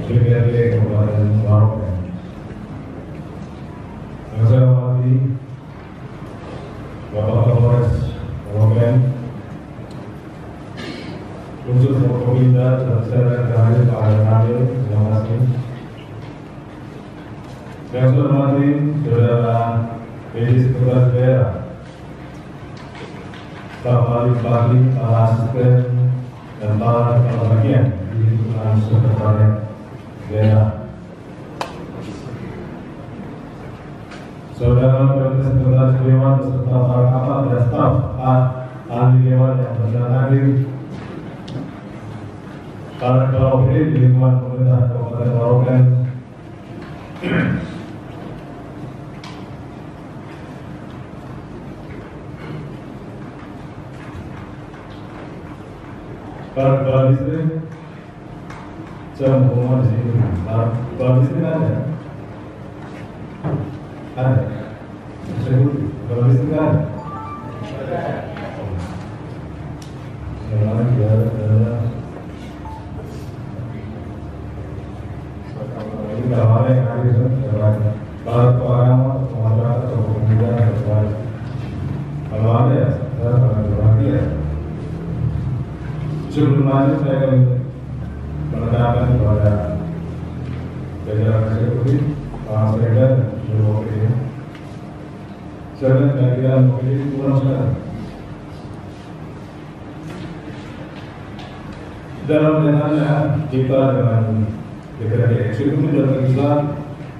[SPEAKER 8] DPRD Kabupaten Ropen. Yang saya hormati Bapak Kapolres Ropen, unsur Forkopimda dan saya hadir Pak Adil, terima kasih. Yang saya hormati Saudara PJ Sekretaris Daerah, Pak Bupati, para asisten dan para kepala bagian di lingkungan sekretariat daerah. Saudara Plt Sekretaris Dewan beserta para kabak dan staf ahli dewan yang berkenan hadir, para kepala OPD di lingkungan pemerintah Kabupaten Ropen, para kepala distrik. Saya mau di sini. Kepala distrik ada? Ada. Kepala distrik ada? Selamat ada. Ini kalau ada yang hadir, para kepala masyarakat atau pemuda terbaik. Kalau ada ya, saya akan berbagi ya. Sebelum lanjut saya akan menanyakan kepada jajaran eksekutif, Pak Sekda dan seluruh OPD. Saya akan kehadiran OPD kurang sekali. Dalam kaitannya kita dengan DPRD eksekutif dan legislatif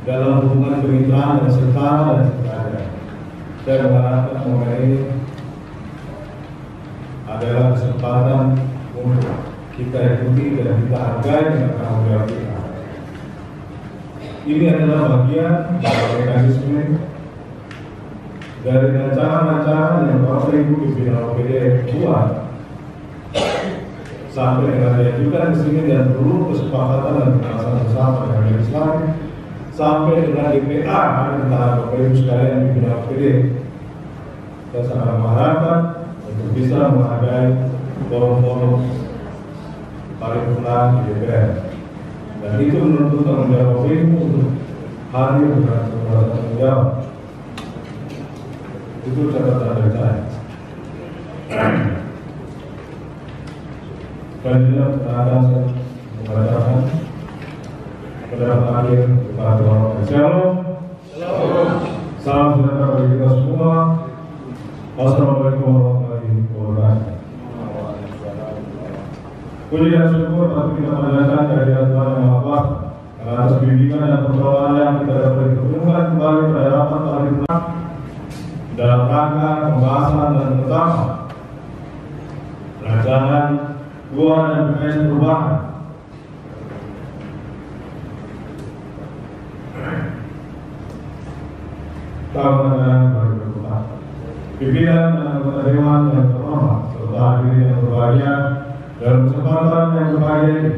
[SPEAKER 8] dalam hubungan kemitraan dan setara dan seterusnya. Saya mengharapkan momen ini adalah kesempatan untuk kita ikuti dan kita hargai dengan tanggung jawab kita. Ini adalah bagian dari mekanisme dari rancangan-rancangan yang Bapak Ibu pimpinan OPD buat sampai dengan diajukan ke sini dan perlu kesepakatan dan pembahasan bersama dengan legislatif sampai dengan DPA hari tahap Bapak Ibu sekalian pimpinan OPD. Saya sangat mengharapkan untuk bisa menghargai forum-forum paripurna di DPR, dan itu menuntut tanggung jawab OPD untuk hadir dengan sebuah tanggung jawab. Itu catatan dari saya. Selanjutnya akan saya membacakan pendapat akhir kepada Bapak Shalom. Salam sejahtera bagi kita semua. Wassalamualaikum warahmatullahi wabarakatuh. Puji dan syukur patut kita panjatkan kehadiran Tuhan Yang Maha Kuasa atas bimbingan dan pertolongan yang kita dapat ditemukan kembali pada rapat paripurna dalam rangka pembahasan dan pertama rancangan keuangan dan PKS perubahan. Tahun anggaran 2024. Pimpinan dan anggota dewan yang terhormat serta hadirin yang berbahagia, dalam kesempatan yang berbahagia ini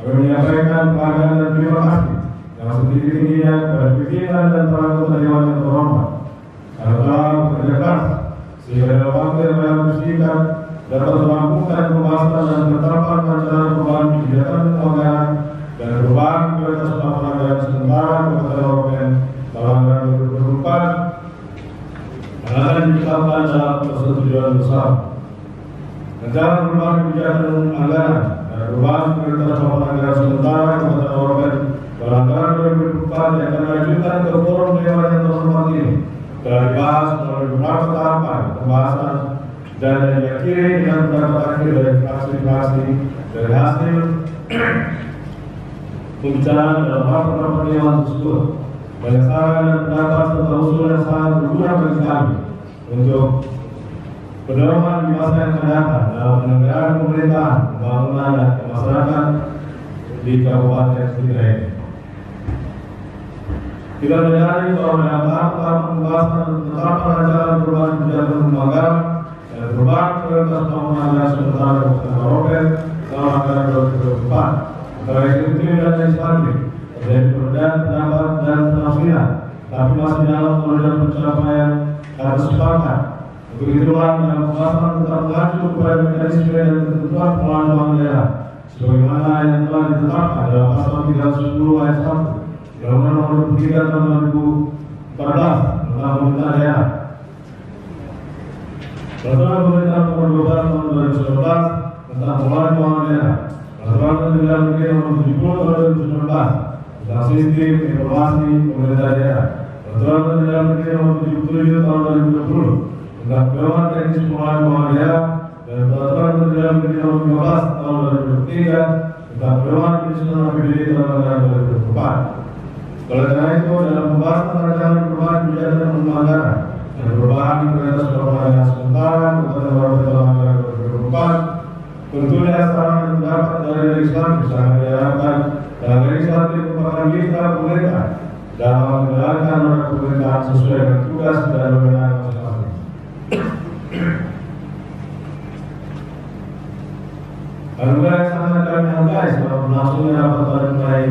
[SPEAKER 8] kami menyampaikan penghargaan dan terima kasih yang setinggi-tingginya kepada pimpinan dan para anggota dewan yang terhormat karena telah bekerja keras sehingga dalam waktu yang menyambutkan dapat melakukan pembahasan dan penetapan rancangan perubahan kebijakan anggaran dan perubahan prioritas tahun anggaran sementara Kabupaten Ropen tahun anggaran 2024 yang akan ditetapkan dalam persetujuan bersama. Rencana perubahan kebijakan anggaran dan perubahan prioritas tahun anggaran sementara Kabupaten Ropen tahun anggaran 2024 yang akan diajukan ke forum dewan yang terhormat ini telah dibahas melalui beberapa tahapan pembahasan dan yang diakhiri dengan pendapat akhir dari fraksi-fraksi dari hasil pembicaraan dalam rapat-rapat dewan tersebut. Banyak saran dan pendapat serta usul yang sangat berguna bagi kami untuk pedoman di masa yang akan datang dalam penyelenggaraan pemerintahan, pembangunan dan masyarakat di Kabupaten kita ini. Kita menyadari bahwa dalam tahap pembahasan penetapan rancangan perubahan kebijakan rumah anggaran dan perubahan prioritas pembangunan anggaran sementara Kabupaten Maropen dalam anggaran 2024 antara eksekutif dan legislatif terjadi perbedaan pendapat dan penafsiran, tapi masih dalam koridor pencapaian kata sepakat. Untuk itulah dalam pembahasan tetap mengacu kepada mekanisme dan ketentuan pengelolaan uang daerah sebagaimana yang telah ditetapkan dalam pasal 310 ayat 1 Undang-Undang Nomor 23 Tahun 2014 tentang Pemerintah Daerah. Peraturan Pemerintah Nomor 12 Tahun 2019 tentang pengelolaan keuangan daerah. Peraturan Menteri Dalam Negeri Nomor 70 Tahun 2019 tentang sistem informasi pemerintah daerah. Peraturan Menteri Dalam Negeri Nomor 77 Tahun 2020 tentang pedoman teknis pengelolaan keuangan daerah dan Peraturan Menteri Dalam Negeri Nomor 15 Tahun 2023 tentang pedoman penyusunan APBD tahun anggaran 2024. Oleh karena itu, dalam pembahasan rancangan perubahan kebijakan rumah anggaran dan perubahan prioritas pembangunan sementara Kabupaten Maropen dalam anggaran 2024, tentunya saran dan pendapat dari legislatif sangat diharapkan dan legislatif merupakan mitra pemerintah dalam menjalankan roda pemerintahan sesuai dengan tugas dan wewenang masing-masing. Anugerah yang sangat kami hargai selama berlangsungnya rapat pada mulai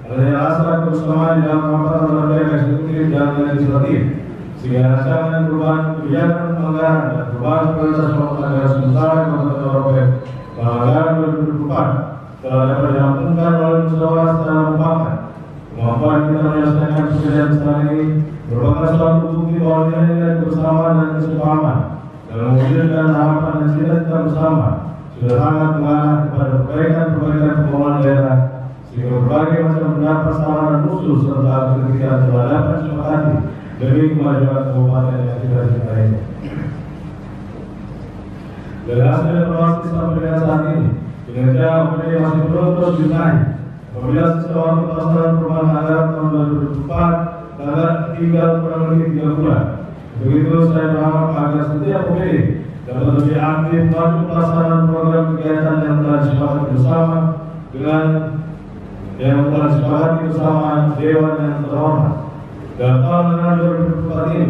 [SPEAKER 8] adanya rasa kebersamaan di dalam rapat antara baik eksekutif dan legislatif, sehingga rancangan perubahan kebijakan anggaran dan perubahan prioritas pembangunan anggaran sementara Kabupaten Maropen dalam anggaran 2024 telah dapat dirampungkan oleh musyawarah secara mufakat. Kemampuan kita menyelesaikan pekerjaan sekarang ini merupakan suatu bukti bahwa nilai kebersamaan dan kesepahaman dalam mewujudkan harapan dan cita-cita bersama sudah sangat mengarah kepada perbaikan pembangunan daerah, sehingga berbagai macam pendapat, saran dan usul serta kritikan telah dapat disepakati demi kemajuan kabupaten yang kita cintai. Dari hasil evaluasi sampai dengan saat ini, kinerja APBD masih perlu terus dinaik. Apabila sesuai pelaksanaan perubahan anggaran tahun 2024 terhadap tinggal kurang lebih 3 bulan. Begitu saya berharap agar setiap APBD dapat lebih aktif maju pelaksanaan program kegiatan yang telah disepakati bersama dengan yang telah disepakati bersama Dewan yang terhormat. Dalam tahun anggaran 2024 ini,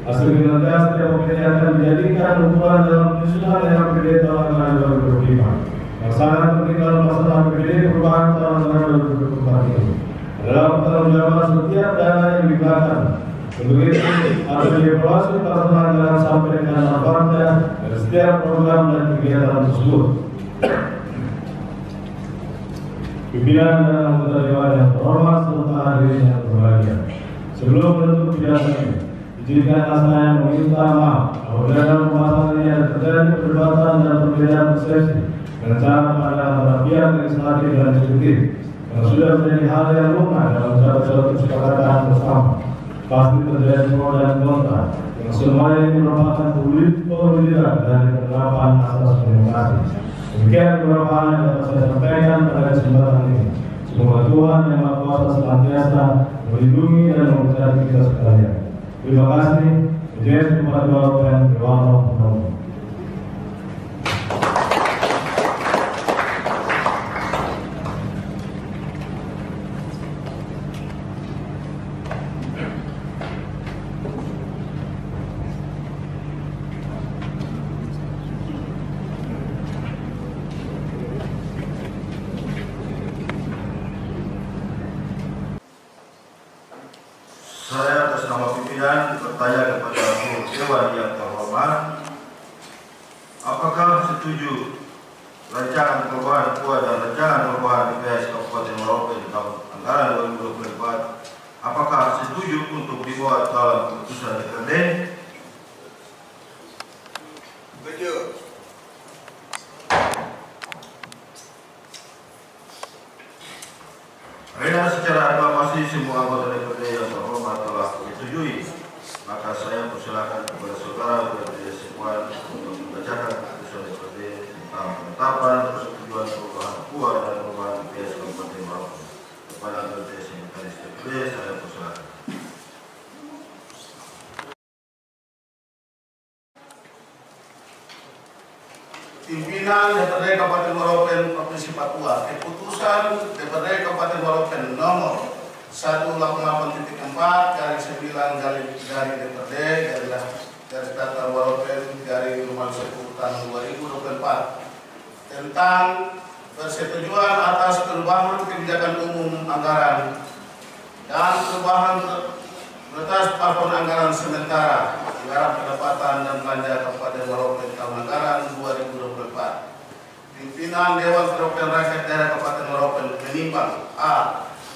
[SPEAKER 8] hasil kinerja setiap APBD akan dijadikan ukuran dalam penyusunan APBD tahun anggaran 2025. Yang sangat penting dalam pelaksanaan APBD perubahan tahun anggaran 2024 ini adalah pertanggungjawaban setiap dana yang digunakan. Untuk itu harus dievaluasi pelaksanaan anggaran sampai dengan manfaatnya dari setiap program dan kegiatan tersebut. Pimpinan dan anggota Dewan yang terhormat serta hadirin yang berbahagia. Sebelum menutup kegiatan ini, izinkan saya meminta maaf apabila dalam pembahasan ini ada terjadi perdebatan dan perbedaan persepsi dengan cara pandang antara pihak legislatif dan eksekutif yang sudah menjadi hal yang lumrah dalam suatu kesepakatan bersama. Pasti terjadi pro dan kontra yang semuanya ini merupakan perwujudan dari penerapan asas demokrasi. Demikian beberapa hal yang dapat saya sampaikan pada kesempatan ini. Semoga Tuhan yang Maha Kuasa senantiasa melindungi dan memberkati kita sekalian. Terima kasih. Bupati Maropen, Dewan.
[SPEAKER 2] Saya atas nama pimpinan bertanya kepada Dewan yang terhormat, apakah setuju rancangan perubahan KUA dan rancangan perubahan DPS Kabupaten Maropen tahun anggaran 2024? Apakah setuju untuk dibuat dalam keputusan DPRD?
[SPEAKER 7] Setuju.
[SPEAKER 2] Karena secara aklamasi semua anggota DPRD yang terhormat telah menyetujui, maka saya persilakan kepada saudara DPRD semua untuk membacakan keputusan DPRD tentang penetapan persetujuan perubahan KUA dan perubahan DPS Kabupaten Maropen. Kepada anggota Sekretaris DPRD saya persilakan.
[SPEAKER 4] Pimpinan DPRD Kabupaten Maropen Provinsi Papua, keputusan DPRD Kabupaten Maropen nomor 188.4/9/DPRD garis datar Waropen garis nomor 10 tahun 2024 tentang persetujuan atas perubahan kebijakan umum anggaran dan perubahan batas plafon anggaran sementara anggaran pendapatan dan belanja Kabupaten Waropen tahun anggaran 2024. Pimpinan Dewan Perwakilan Rakyat Daerah Kabupaten Waropen menimbang a.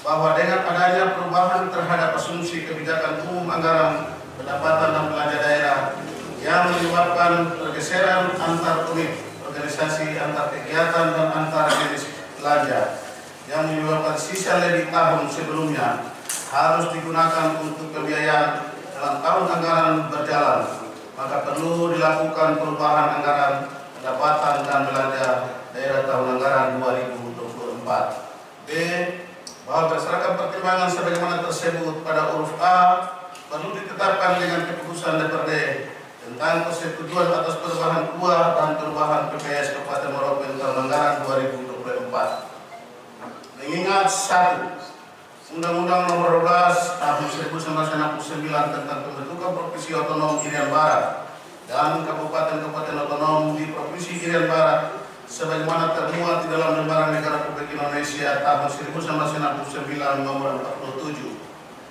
[SPEAKER 4] bahwa dengan adanya perubahan terhadap asumsi kebijakan umum anggaran pendapatan dan belanja daerah yang menyebabkan pergeseran antar unit organisasi, antar kegiatan dan antar jenis belanja yang menyebabkan sisa lebih tahun sebelumnya harus digunakan untuk pembiayaan dalam tahun anggaran berjalan, maka perlu dilakukan perubahan anggaran pendapatan dan belanja daerah tahun anggaran 2024. B. Bahwa berdasarkan pertimbangan sebagaimana tersebut pada huruf A perlu ditetapkan dengan keputusan DPRD tentang persetujuan atas perubahan KUA dan perubahan PPS Kabupaten Waropen tahun anggaran 2024. Mengingat 1. Undang-Undang Nomor 12 Tahun 1969 tentang pembentukan Provinsi Otonom Irian Barat dan Kabupaten-Kabupaten Otonom di Provinsi Irian Barat sebagaimana termuat di dalam Lembaran Negara Republik Indonesia tahun 1969 nomor 47,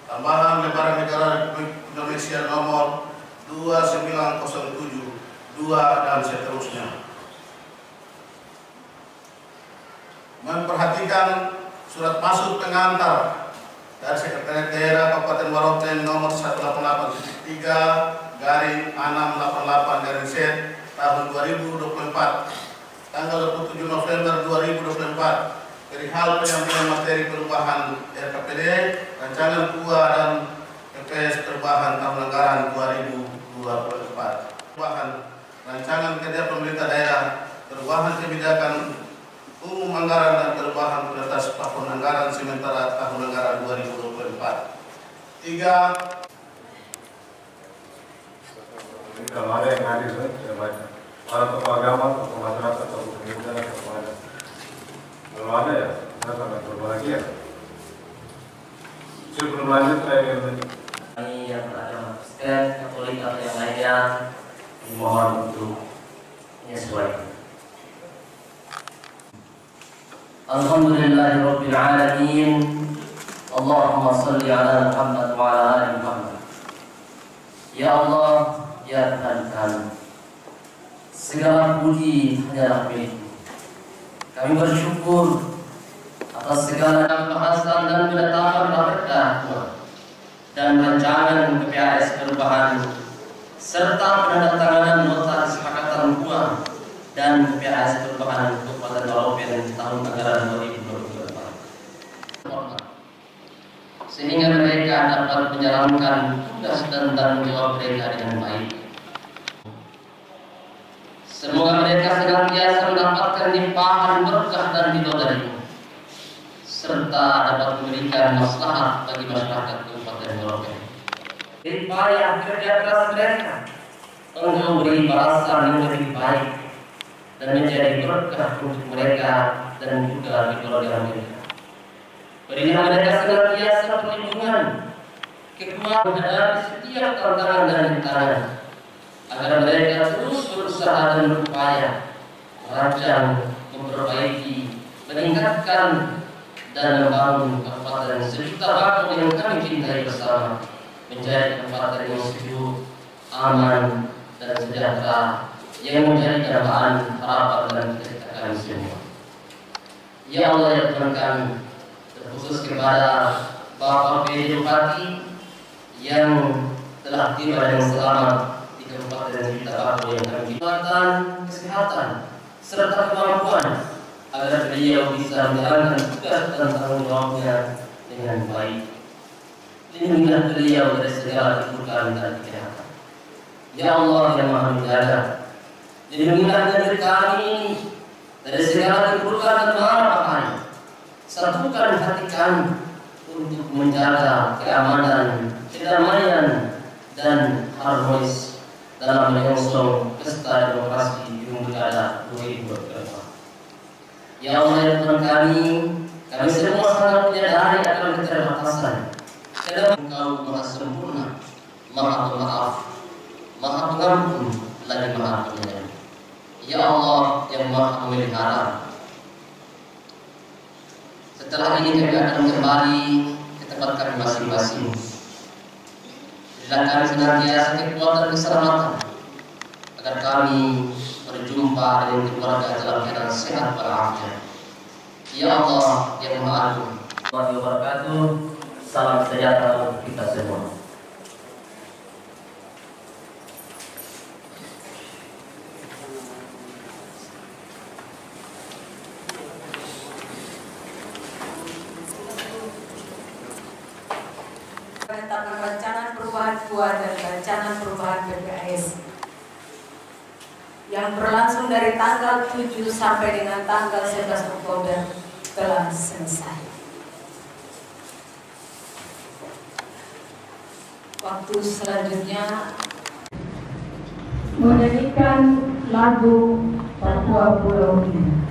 [SPEAKER 4] tambahan Lembaran Negara Republik Indonesia nomor 2907, 2 dan seterusnya. Memperhatikan surat masuk pengantar dari Sekretariat Daerah Kabupaten Waropen nomor 188/688/Z tahun 2024 tanggal 27 November 2024 perihal penyampaian materi perubahan RKPD, rancangan KUA dan PPS perubahan tahun anggaran 2024, perubahan rancangan kerja pemerintah daerah, perubahan kebijakan umum anggaran dan perubahan batas plafon anggaran sementara tahun anggaran 2024. 3.
[SPEAKER 8] Kalau ada yang hadir, saya baca. Para tokoh agama, tokoh masyarakat, tokoh pemerintah, tokoh adat. Kalau ada ya, saya sangat berbahagia. Sebelum lanjut, saya ingin
[SPEAKER 9] kami yang beragama Kristen, Katolik atau yang lainnya dimohon untuk menyesuaikan. Alhamdulillahirabbil alamin. Allahumma shalli ala Muhammad wa ala ali Muhammad. Ya Allah, ya Tuhan kami, segala puji hanyalah milik-Mu. Kami bersyukur atas segala kebahasan dan penetapan berkah-Mu dan rancangan PPAS perubahan serta penandatanganan nota kesepakatan KUA dan PPAS perubahan Kabupaten Waropen tahun anggaran 2024. Sehingga mereka dapat menjalankan tugas dan tanggung jawab mereka dengan baik. Semoga mereka senantiasa mendapatkan limpahan berkah dan ridho dari-Mu, serta dapat memberikan maslahat bagi masyarakat Kabupaten Waropen. Payah kerja keras mereka, Engkau beri balasan yang lebih baik dan menjadi berkah untuk mereka dan juga di keluarga mereka. Berilah mereka senantiasa perlindungan, kekuatan menghadapi setiap tantangan dan rintangan, agar mereka terus berusaha dan berupaya merancang, memperbaiki, meningkatkan dan membangun kabupaten sejuta batu yang kami cintai bersama menjadi kabupaten yang sejuk, aman dan sejahtera yang menjadi dambaan harapan dan cita-cita kami semua. Ya Allah ya Tuhan kami, terkhusus kepada Bapak PJ Bupati yang telah tiba dengan selamat di Kabupaten kita Batu yang kami kekuatan, kesehatan serta kemampuan agar beliau bisa menjalankan tugas dan tanggung jawabnya dengan baik. Lindungilah beliau dari segala keburukan dan kejahatan. Ya Allah yang Maha Menjaga, lindungilah negeri kami dari segala keburukan dan mara bahaya. Satukan hati kami untuk menjaga keamanan, kedamaian dan harmonis dalam menyongsong pesta demokrasi di Pilkada 2024. Ya Allah ya Tuhan kami Kami semua sangat menyadari akan keterbatasan. Sedang Engkau Maha Sempurna, Maha Pemaaf, Maha Pengampun, lagi Maha Penyayang. Ya Allah yang Maha Memelihara. Setelah ini kami akan kembali ke tempat kami masing-masing. Berilah kami senantiasa kekuatan keselamatan agar kami berjumpa dengan keluarga dalam keadaan sehat walafiat. Ya Allah yang Maha Agung. Warahmatullahi wabarakatuh. Salam sejahtera untuk kita semua.
[SPEAKER 10] Penetapan rancangan perubahan KUA dan rancangan perubahan PPAS yang berlangsung dari tanggal 7 sampai dengan tanggal 11 Oktober telah selesai. Waktu selanjutnya menyanyikan lagu Papua Pulau Indah.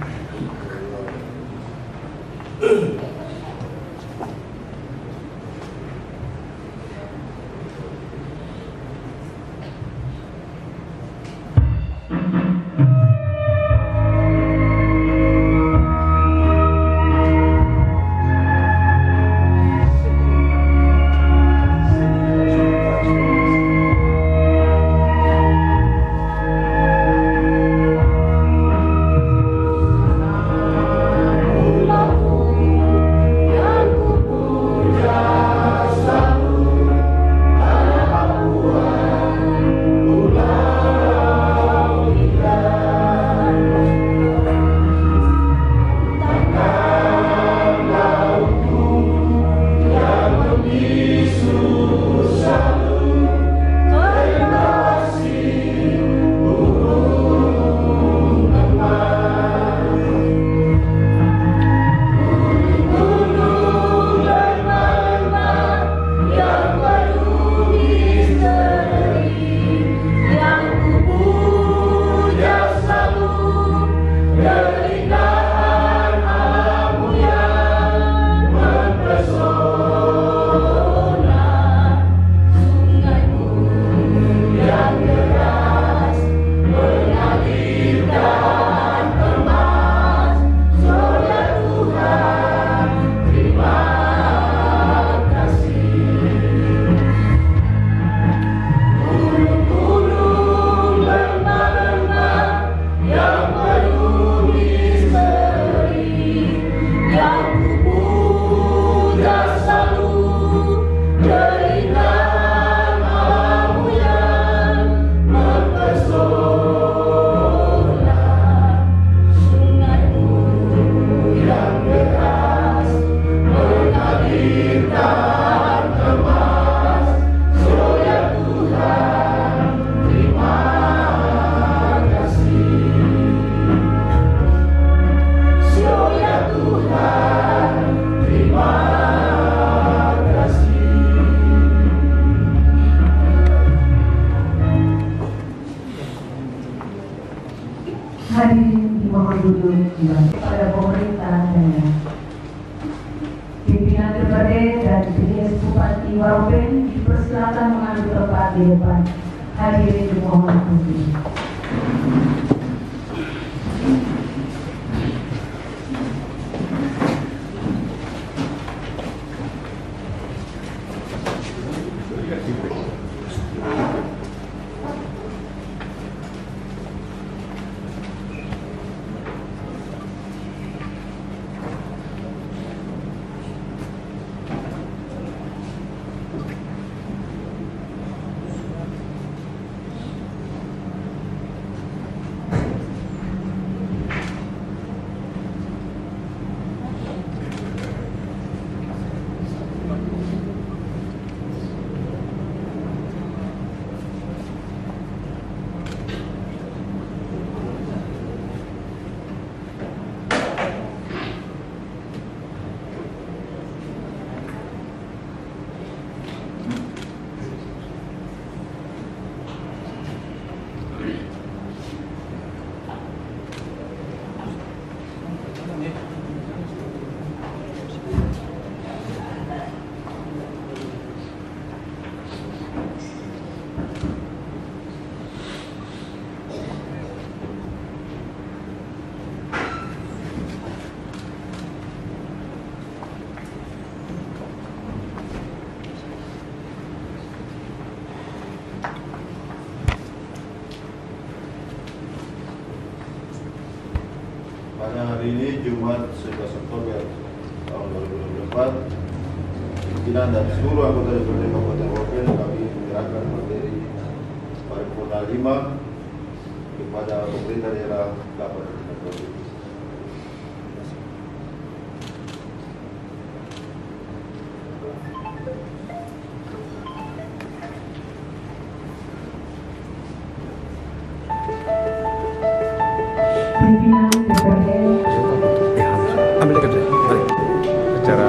[SPEAKER 1] Hadirin dimohon duduk kepada pemerintah daerah. Pimpinan DPRD dan DPS Bupati Waropen dipersilakan mengambil tempat di depan. Hadirin dimohon duduk.
[SPEAKER 2] hari ini Jumat 11 Oktober tahun 2024, pimpinan dan seluruh anggota DPRD Kabupaten Waropen kami menyerahkan materi paripurna 5 kepada pemerintah daerah Kabupaten Waropen.
[SPEAKER 1] Pimpinan DPRD.
[SPEAKER 3] Ambil dekat saya. Balik. Secara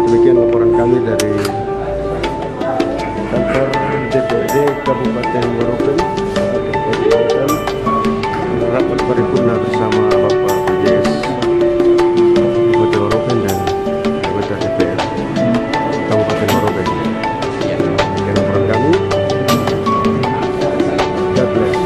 [SPEAKER 3] demikian laporan kami dari kantor DPRD Kabupaten Waropen rapat paripurna bersama Bapak PJS Kabupaten Waropen dan anggota DPR Kabupaten Waropen. Demikian laporan kami. God bless.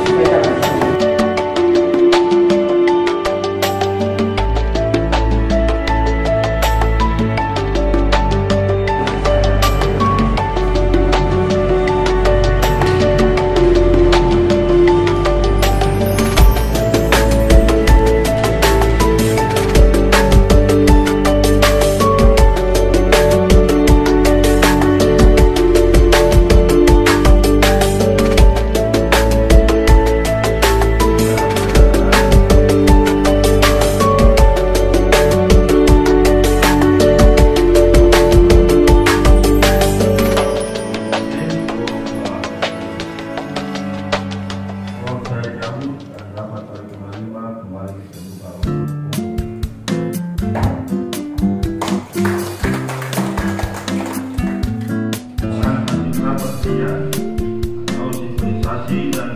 [SPEAKER 2] atau sinkronisasi dan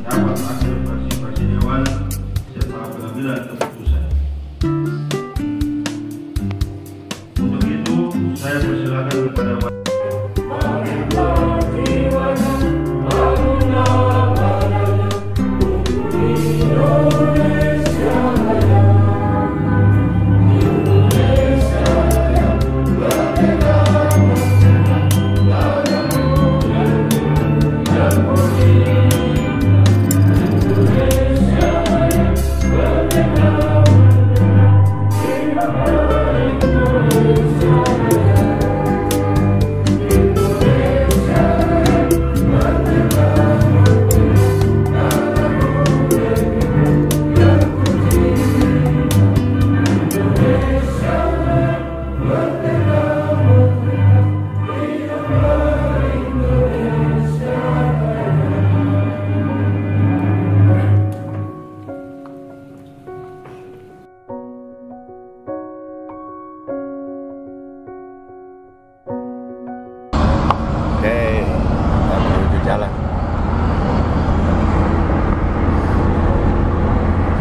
[SPEAKER 2] dapat hasil versi Dewan serta pengambilan keputusan. Untuk itu, saya persilakan kepada
[SPEAKER 3] jalan.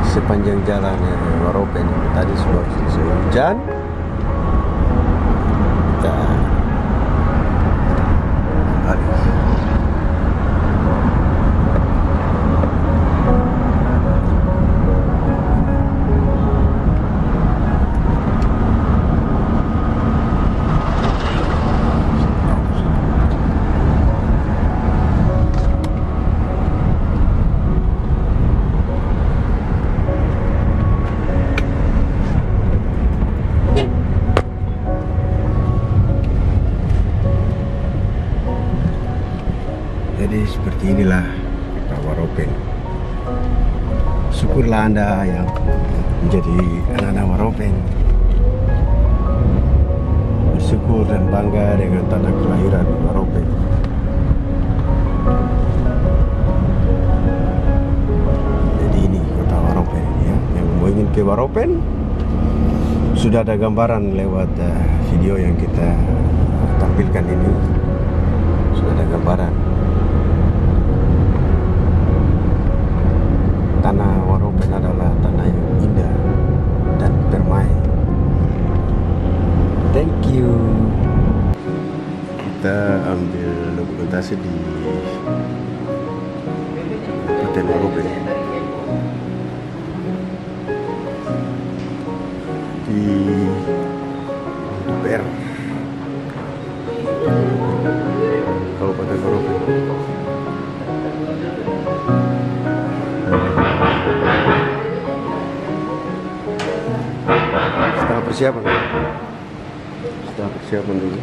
[SPEAKER 3] Sepanjang jalan Waropen tadi sudah selesai hujan. Kita habis. Jadi seperti inilah kita Waropen. Syukurlah Anda yang menjadi anak-anak Waropen. Bersyukur dan bangga dengan tanah kelahiran Waropen. Jadi ini kota Waropen ya. Yang mau ingin ke Waropen sudah ada gambaran lewat video yang kita tampilkan ini. Sudah ada gambaran. Tanah Waropen adalah tanah yang indah dan permai. Thank you. Kita ambil dokumentasi di Kabupaten Waropen. Di DPR Kabupaten Waropen. persiapan. Sudah persiapan dulu.